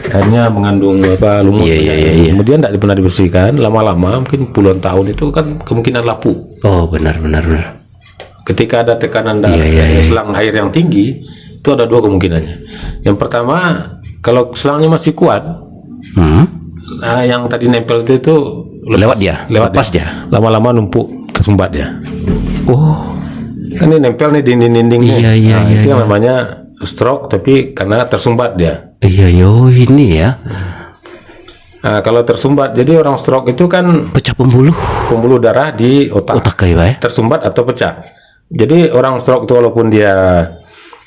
Akhirnya mengandung apa lumut. Iya, iya, iya, iya. Kemudian tidak pernah dibersihkan, lama-lama mungkin puluhan tahun itu kan kemungkinan lapuk. Oh, benar. Ketika ada tekanan selang air yang tinggi, itu ada dua kemungkinannya. Yang pertama, kalau selangnya masih kuat, nah, yang tadi nempel itu Lewat dia, lepas dia. Lama-lama numpuk, tersumbat dia. Oh, Kan ini nempel nih dinding-dindingnya. Iya, Nah, itu yang namanya stroke, tapi karena tersumbat dia. iya, yo ini ya, Nah, kalau tersumbat, jadi orang stroke itu kan pecah pembuluh darah di otak. kayak ya. Tersumbat atau pecah. Jadi orang stroke itu walaupun dia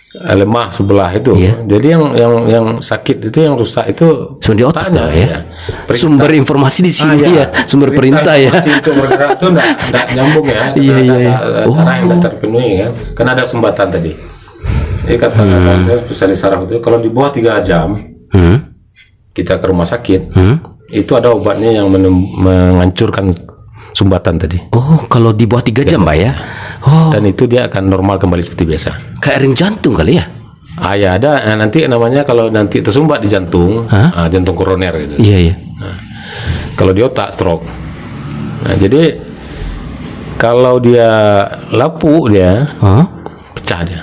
lemah sebelah itu, jadi yang sakit itu, yang rusak itu Cuma di otak otaknya, ya. Sumber informasi di sini ya, sumber perintah ya. informasi untuk bergerak itu enggak nyambung ya. Iya, Karena iya. ada darah yang tidak terpenuhi kan, karena ada sumbatan tadi. Jadi kata saya spesialis saraf itu, kalau di bawah 3 jam kita ke rumah sakit, itu ada obatnya yang menghancurkan sumbatan tadi. Oh, kalau di bawah 3 jam, Pak ya. Oh, Dan itu dia akan normal kembali seperti biasa. kayak ring jantung kali ya. Ya ada. Nanti namanya kalau nanti tersumbat di jantung, jantung koroner gitu. Iya. Kalau di otak stroke. Nah, jadi kalau dia lapuk dia pecah dia.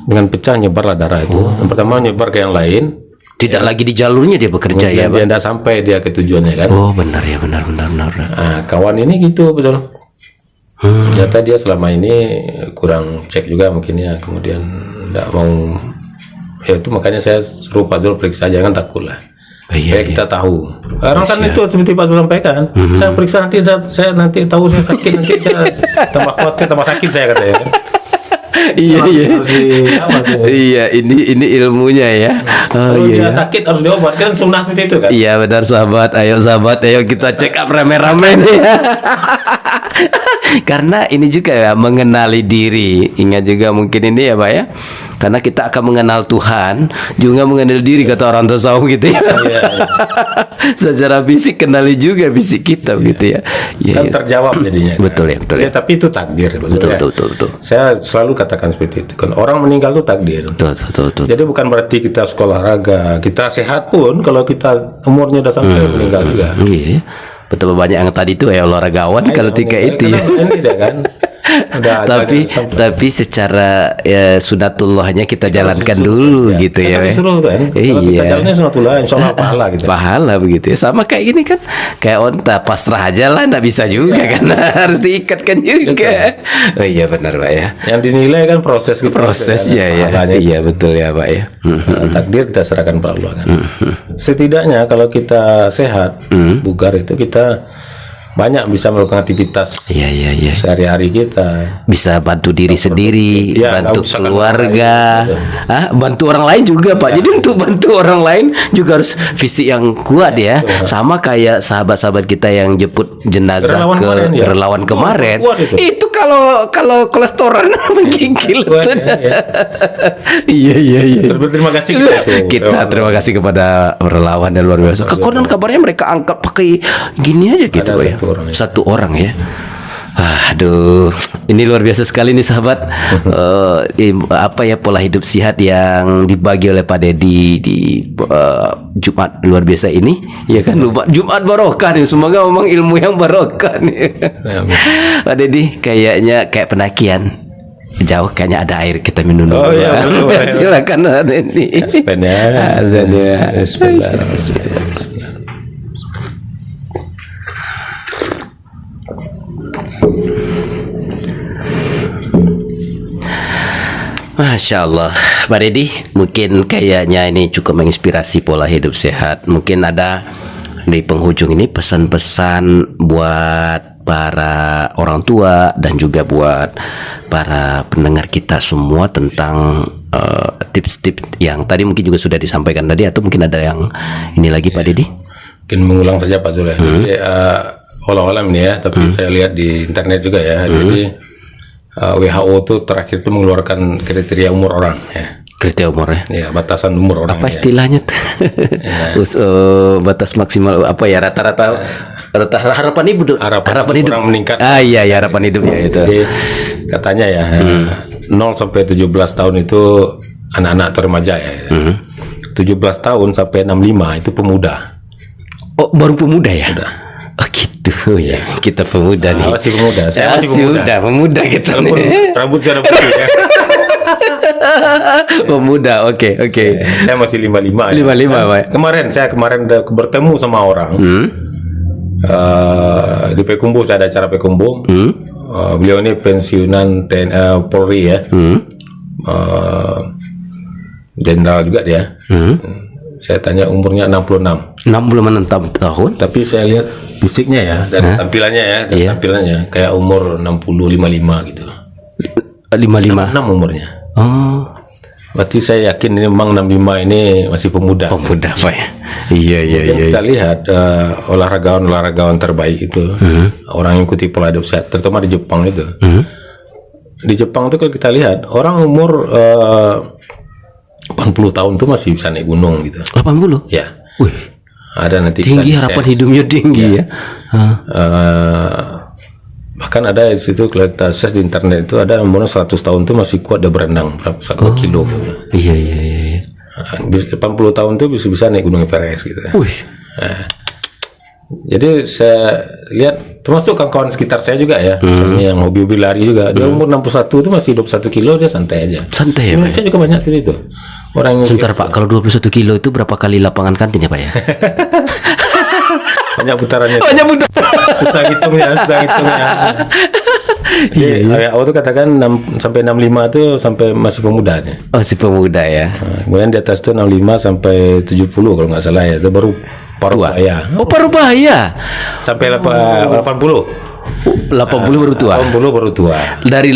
Dengan pecah nyebarlah darah itu. Yang pertama nyebar ke yang lain. Tidak lagi di jalurnya dia bekerja ya, Dia Pak. tidak sampai dia ke tujuannya kan. Oh, benar ya, benar. Nah, kawan ini gitu betul. Ternyata dia selama ini kurang cek juga mungkin ya. Kemudian tidak mau. Ya itu makanya saya suruh Pak Zul periksa, jangan takut lah. Supaya kita tahu. Orang kan itu seperti Pak Zul sampaikan. Saya periksa nanti saya nanti tahu saya sakit, nanti saya tambah khawatir, tambah sakit saya katanya. Iya. Iya. Iya, ini ilmunya ya. Oh, Kalau iya. dia sakit harus diobat kan, sunnah seperti itu kan. Iya, benar sahabat. Ayo kita check up rame-rame nih. Karena ini juga ya, mengenali diri. Ingat juga mungkin ini ya, Pak ya. Karena kita akan mengenal Tuhan, juga mengenal diri, kata orang tasawuf gitu ya. Iya. Secara fisik kenali juga fisik kita gitu ya. Iya. Kan terjawab jadinya. Betul ya, betul ya. Tapi itu takdir. Betul. Saya selalu katakan seperti itu kan, orang meninggal itu takdir. Betul. Jadi bukan berarti kita sekolah olahraga, kita sehat pun kalau kita umurnya udah sampai meninggal juga. Iya. Betul, banyak yang tadi itu ya olahragawan kalau tiga itu ya. Ini dia kan. Udah tapi secara sunatullahnya kita jalankan dulu gitu ya. Disuruh kan. Kalau kita jalannya sunatullah, insya Allah pahala gitu. Pahala begitu ya. Sama kayak gini kan, kayak onta pasrah aja lah, nggak bisa juga kan, harus diikatkan juga. Oh iya benar Pak ya. Yang dinilai kan prosesnya ya. Iya betul ya Pak ya. Takdir kita serahkan pada Allah kan. Setidaknya kalau kita sehat, bugar itu kita banyak bisa melakukan aktivitas Iya. sehari-hari kita. Bisa bantu diri sendiri, Ya, bantu nggak usah keluarga, bantu orang lain juga Pak. Jadi untuk bantu orang lain juga harus fisik yang kuat ya. Sama kayak sahabat-sahabat kita yang jemput jenazah Relawan ke kemarin, ya. relawan kemarin. Kuat Itu kalau kolesterol menggigil. Kuat, ya. Iya. Terima kasih Kita terima kasih kepada relawan yang luar biasa. Konon kabarnya mereka angkat pakai gini aja gitu Ada Pak ya. satu orang, ya. Satu orang ya. Aduh, ini luar biasa sekali nih sahabat. Apa ya, pola hidup sehat yang dibagi oleh Pak Dedi di Jumat luar biasa ini, ya kan? Jumat barokah nih. Semoga memang ilmu yang barokah nih. Pak Dedi kayaknya kayak penakian. Jauh kayaknya ada air, kita minum dulu. Oh iya, silakan Pak Dedi. Azan ya. Bismillah. Masya Allah, Pak Deddy, mungkin kayaknya ini cukup menginspirasi pola hidup sehat. Mungkin ada di penghujung ini pesan-pesan buat para orang tua dan juga buat para pendengar kita semua tentang tips-tips yang tadi mungkin juga sudah disampaikan tadi, atau mungkin ada yang ini lagi Pak Deddy? Mungkin mengulang saja Pak Zul. Jadi olah-olah ini ya, tapi saya lihat di internet juga ya. Jadi WHO itu terakhir itu mengeluarkan kriteria umur orang ya. Kriteria umur ya? Ya, batasan umur orang. Apa istilahnya? Batas maksimal apa ya, rata-rata Harapan ibu tuh. Harapan hidup kurang meningkat. Iya, harapan hidup ya itu. Jadi katanya ya 0 sampai 17 tahun itu anak-anak atau remaja ya. 17 tahun sampai 65 itu pemuda. Oh, baru pemuda ya? Udah. Oh gitu ya. Kita pemuda nih. Masih pemuda. Saya masih Sudah pemuda kita Walaupun nih. rambut saya udah putih ya. Pemuda, oke. Saya masih 55 ya. 55, Pak. Saya kemarin udah bertemu sama orang. Di Pekumbu, saya ada acara Pekumbu. Beliau ini pensiunan Polri ya. Jenderal juga dia. Saya tanya umurnya 66. 66 tahun. Tapi saya lihat fisiknya ya dan tampilannya ya, tampilannya kayak umur 60 55 gitu. 55. 6 umurnya. Oh, Berarti saya yakin ini memang 65 ini masih pemuda. pemuda Pak ya. Iya. Kemudian kita lihat olahragawan terbaik itu orang yang ikuti pola hidup sehat, terutama di Jepang itu. Di Jepang itu kalau kita lihat orang umur 80 tahun tuh masih bisa naik gunung gitu. 80. Ya. Wih, Ada nanti tinggi kisah- harapan hidupnya tinggi ya. bahkan ada di situ kalau kita search di internet itu ada umur 100 tahun tuh masih kuat udah berenang berapa 1 kilo gitu. Iya. 80 tahun tuh bisa naik gunung Everest gitu. Wih, Jadi saya lihat termasuk kawan-kawan sekitar saya juga ya, misalnya yang hobi lari juga, dia umur 61 itu masih 21 kilo dia santai aja. santai ya Pak. Indonesia juga banyak seperti itu. Orang yang Sebentar Pak, kalau 21 kilo itu berapa kali lapangan kantin ya Pak ya? banyak putarannya. Banyak muda. susah hitungnya. Jadi waktu katakan 6 sampai 65 itu sampai masih pemudanya. Oh, si pemuda ya. Kemudian di atas itu 65 sampai 70 kalau nggak salah ya, itu baru paruh baya. Oh, paruh bahaya. Sampai 80. 80 baru tua. 80 baru tua. Dari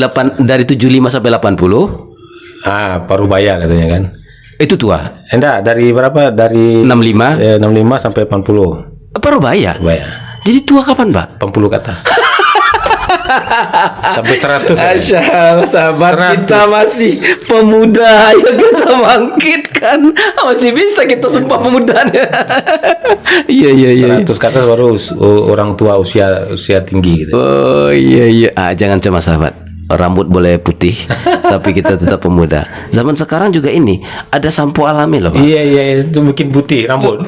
75 sampai 80 Paruh baya katanya kan. itu tua. Enggak, dari berapa? Dari 65 65 sampai 80. paruh bahaya. Baya. Jadi tua kapan, Pak? 80 ke atas. Sampai 100. Masya Allah, sahabat 100. kita masih pemuda yang kita bangkitkan, masih bisa kita sumpah pemudanya. Iya. 100 ke atas baru orang tua usia tinggi gitu. Oh iya. Jangan cemas sahabat. Rambut boleh putih, tapi kita tetap pemuda. Zaman sekarang juga ini ada sampo alami loh, Pak. Iya, itu bikin putih rambut.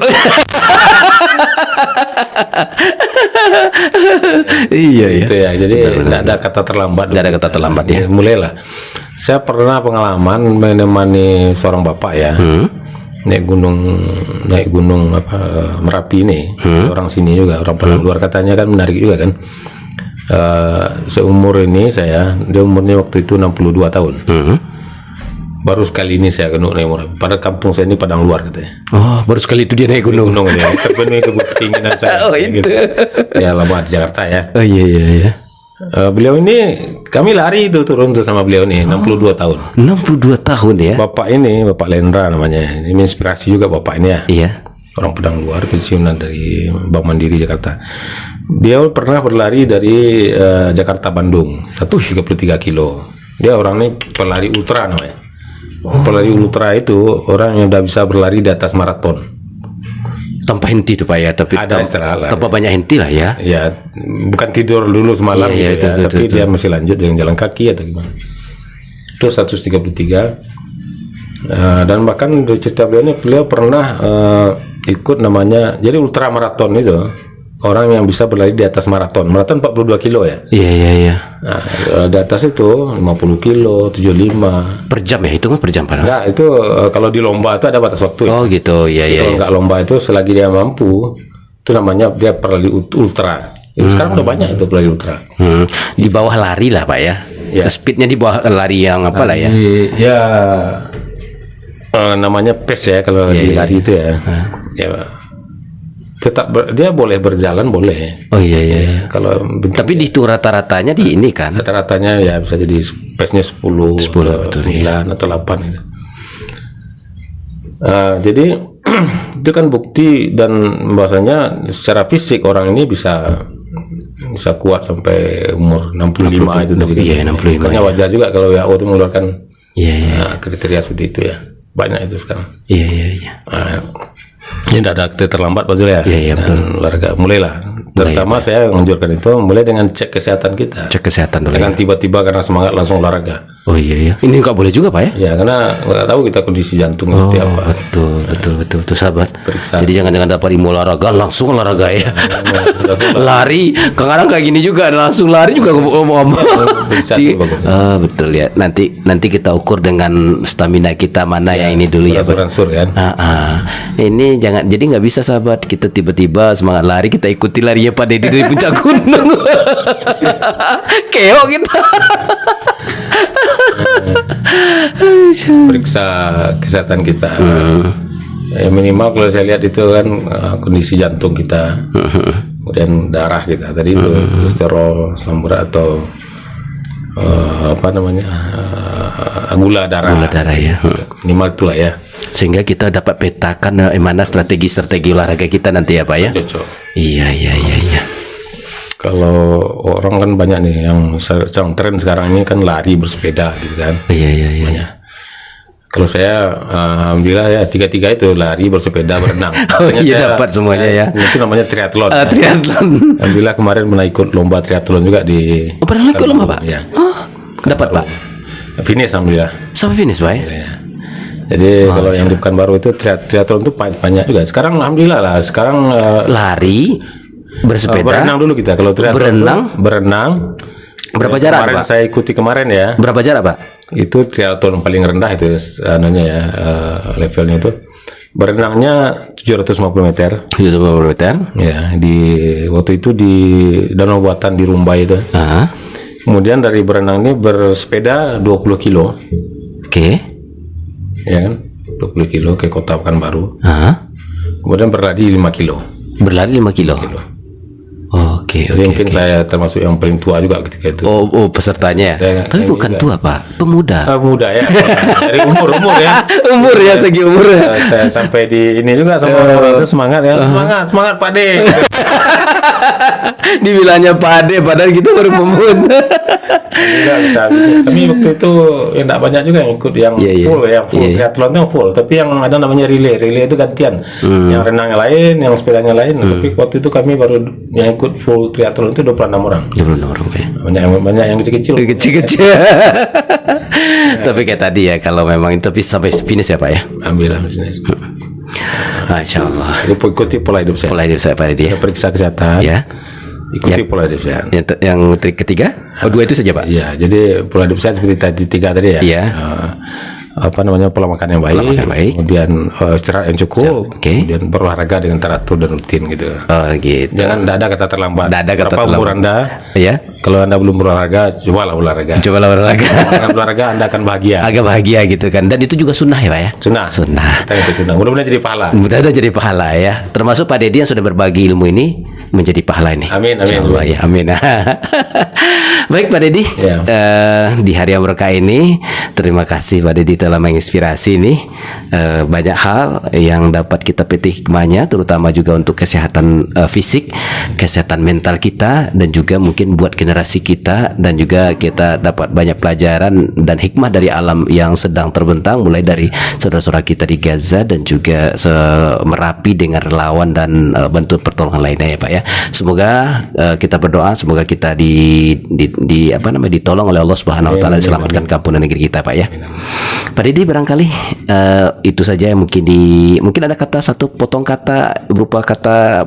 Iya. Itu ya. Jadi tidak ada kata terlambat. Tidak ada kata terlambat ya. Mulailah. Saya pernah pengalaman menemani seorang bapak ya. Naik gunung Merapi ini. Orang sini juga, orang Padang luar, katanya kan menarik juga kan. Seumur ini dia umurnya waktu itu 62 tahun. Baru sekali ini saya naik Merapi. Pada kampung saya ini Padang luar katanya. Oh, baru sekali itu dia naik gunung. Gunung ini terpenuhi keinginan saya. Oh, itu. Gitu. Ya lama di Jakarta ya. Oh iya. Beliau ini kami lari itu turun tuh sama beliau nih 62 tahun. 62 tahun ya. Bapak Lendra namanya. Ini inspirasi juga bapak ini ya. Iya. Orang Padang luar, pensiunan dari Bank Mandiri Jakarta. Dia pernah berlari dari Jakarta Bandung 133 kilo. Dia orang ini pelari ultra namanya. Pelari ultra itu orang yang udah bisa berlari di atas maraton. Tanpa henti tuh Pak ya, tapi Ada istirahat lah. tanpa banyak henti lah ya. Ya, bukan tidur dulu semalam Iya, gitu ya, itu, tapi dia masih lanjut dengan jalan kaki atau gimana. Terus 133. Dan bahkan di cerita beliau pernah ikut namanya, jadi ultra maraton itu orang yang bisa berlari di atas maraton 42 kilo ya. Iya. Nah, di atas itu 50 kilo 75 Per jam ya, hitungan per jam Pak. enggak, itu kalau di lomba itu ada batas waktu ya. Oh gitu, iya. Kalau enggak lomba itu selagi dia mampu, itu namanya dia pelari ultra. Sekarang udah banyak itu pelari ultra. Di bawah lari lah Pak ya. Ya. Speednya di bawah lari yang apa lah ya. Ya, namanya pace ya kalau di lari itu ya. Ya, tetap dia boleh berjalan boleh. Oh iya. Kalau Tapi di itu rata-ratanya di ini kan. rata-ratanya ya bisa jadi pace-nya 10 betul, 9 atau 8 gitu. Jadi itu kan bukti dan bahasanya secara fisik orang ini bisa kuat sampai umur 65 itu tadi. Iya, 65. Makanya wajar juga kalau WHO itu mengeluarkan Iya. kriteria seperti itu ya. Banyak itu sekarang. Iya. Ini tidak ada kriteria terlambat Pak Zul ya. Iya, betul. Dan olahraga mulailah. Terutama saya menganjurkan itu mulai dengan cek kesehatan kita. Cek kesehatan dulu. Jangan tiba-tiba karena semangat langsung olahraga. Oh iya. Ini nggak boleh juga Pak ya? Ya, karena nggak tahu kita kondisi jantung seperti apa. Betul sahabat. Periksa. Jadi jangan dapat ilmu olahraga langsung olahraga ya. Lari, kadang kayak gini juga langsung lari juga ngomong. Periksa dulu bagus. Betul ya. Nanti kita ukur dengan stamina kita mana yang ini dulu ya. Beransur kan. Ini jangan, jadi nggak bisa sahabat kita tiba-tiba semangat lari kita ikuti larinya Pak Dedi dari puncak gunung. Keok kita. Periksa kesehatan kita. Ya, minimal kalau saya lihat itu kan kondisi jantung kita, kemudian darah kita tadi itu kolesterol, asam urat atau gula darah. Gula darah ya. Minimal itulah ya. Sehingga kita dapat petakan mana strategi olahraga kita nanti ya Pak ya. Cocok. Iya. Kalau orang kan banyak nih yang tren sekarang ini kan lari, bersepeda gitu kan. Iya. Kalau saya alhamdulillah ya tiga-tiga itu lari, bersepeda, berenang. Iya dapat semuanya ya. Itu namanya triathlon. Triathlon. Alhamdulillah kemarin pernah ikut lomba triathlon juga di. Oh, pernah ikut lomba Pak? Iya. Dapat Pak. Finish alhamdulillah. Sampai finish Pak ya? Ya. Jadi kalau yang di Pekanbaru itu triathlon itu banyak juga. Sekarang alhamdulillah lah. Sekarang lari, bersepeda, berenang dulu kita. Kalau triathlon berenang. Berapa jarak kemarin Pak? Saya ikuti kemarin ya. Berapa jarak Pak? Itu triathlon paling rendah itu levelnya itu. Berenangnya 750 meter. 750 meter. Ya, waktu itu di Danau Buatan di Rumbai itu. Kemudian dari berenang ini bersepeda 20 kilo. Oke. Ya kan? 20 kilo ke Kota Pekanbaru. Kemudian berlari 5 kilo. Berlari 5 kilo. Oke. Jadi mungkin saya termasuk yang paling tua juga ketika itu. Oh pesertanya. Tapi bukan tua Pak, pemuda. Muda ya. Dari umur ya. Umur ya, segi umur ya. Saya sampai di ini juga sama orang itu semangat ya. Semangat Pak De. Dibilangnya Pak Ade padahal gitu baru pemuda. Tidak bisa. Tapi waktu itu ya tidak banyak juga yang ikut yang full ya, triathlon itu full. Tapi yang ada namanya relay itu gantian. Yang renangnya lain, yang sepedanya lain. Tapi waktu itu kami baru yang ikut full triathlon itu 26 orang. 26 orang ya. Banyak yang kecil-kecil. Kecil-kecil. Tapi kayak tadi ya, kalau memang itu sampai finish ya Pak ya. Alhamdulillah finish. Masya Allah. Ikuti pola hidup saya. Pola hidup saya Pak Dedi. Periksa kesehatan. Ya. Ikuti pola hidup sehat. Yang trik ketiga? Dua itu saja Pak. Iya, jadi pola hidup sehat seperti tadi tiga tadi ya. Iya. Pola makan yang baik, kemudian istirahat yang cukup, kemudian berolahraga dengan teratur dan rutin gitu. Gitu. Jangan tidak ada kata terlambat. Tidak ada kata berapa terlambat. umur Anda? Iya. Kalau Anda belum berolahraga, cobalah olahraga. Dengan olahraga Anda akan bahagia. Agak bahagia gitu kan. Dan itu juga sunnah ya Pak ya. Sunnah. Mudah-mudahan jadi pahala. Mudah-mudahan jadi pahala ya. Termasuk Pak Dedi yang sudah berbagi ilmu ini menjadi pahala ini. Amin. Insyaallah ya. Amin. Baik Pak Dedi. Ya. Di hari yang berkah ini, terima kasih Pak Dedi telah menginspirasi ini banyak hal yang dapat kita petik hikmahnya, terutama juga untuk kesehatan fisik, kesehatan mental kita, dan juga mungkin buat generasi kita, dan juga kita dapat banyak pelajaran dan hikmah dari alam yang sedang terbentang, mulai dari saudara-saudara kita di Gaza dan juga Merapi dengan relawan dan bantuan pertolongan lainnya ya Pak ya. Semoga kita berdoa, semoga kita ditolong oleh Allah Subhanahu wa taala, diselamatkan kampung dan negeri kita Pak ya. Pak Dedi, barangkali itu saja yang mungkin ada satu potong kata berupa kata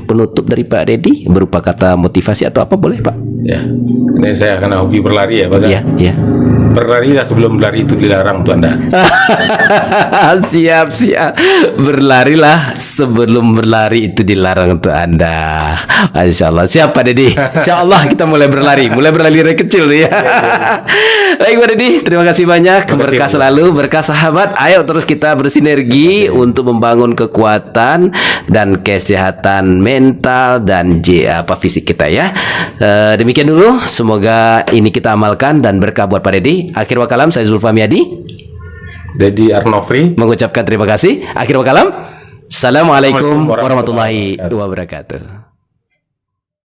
penutup dari Pak Dedi, berupa kata motivasi atau apa, boleh Pak? Ya, ini saya karena hobi berlari ya Pak. Iya. Berlarilah sebelum berlari itu dilarang untuk Anda. Siap. Berlarilah sebelum berlari itu dilarang untuk Anda. Insyaallah. Siap Pak Dedi. Insyaallah kita mulai berlari dari kecil ya. Baik Pak Dedi, terima kasih banyak. Berkah selalu, berkah sahabat. Ayo terus kita bersinergi untuk membangun kekuatan dan kesehatan mental dan fisik kita ya. Demikian dulu, semoga ini kita amalkan dan berkah buat Pak Dedi. Akhir wakalam, saya Zulfami Adi, Dedi Arnofri mengucapkan terima kasih. Akhir wakalam, assalamualaikum warahmatullahi wabarakatuh.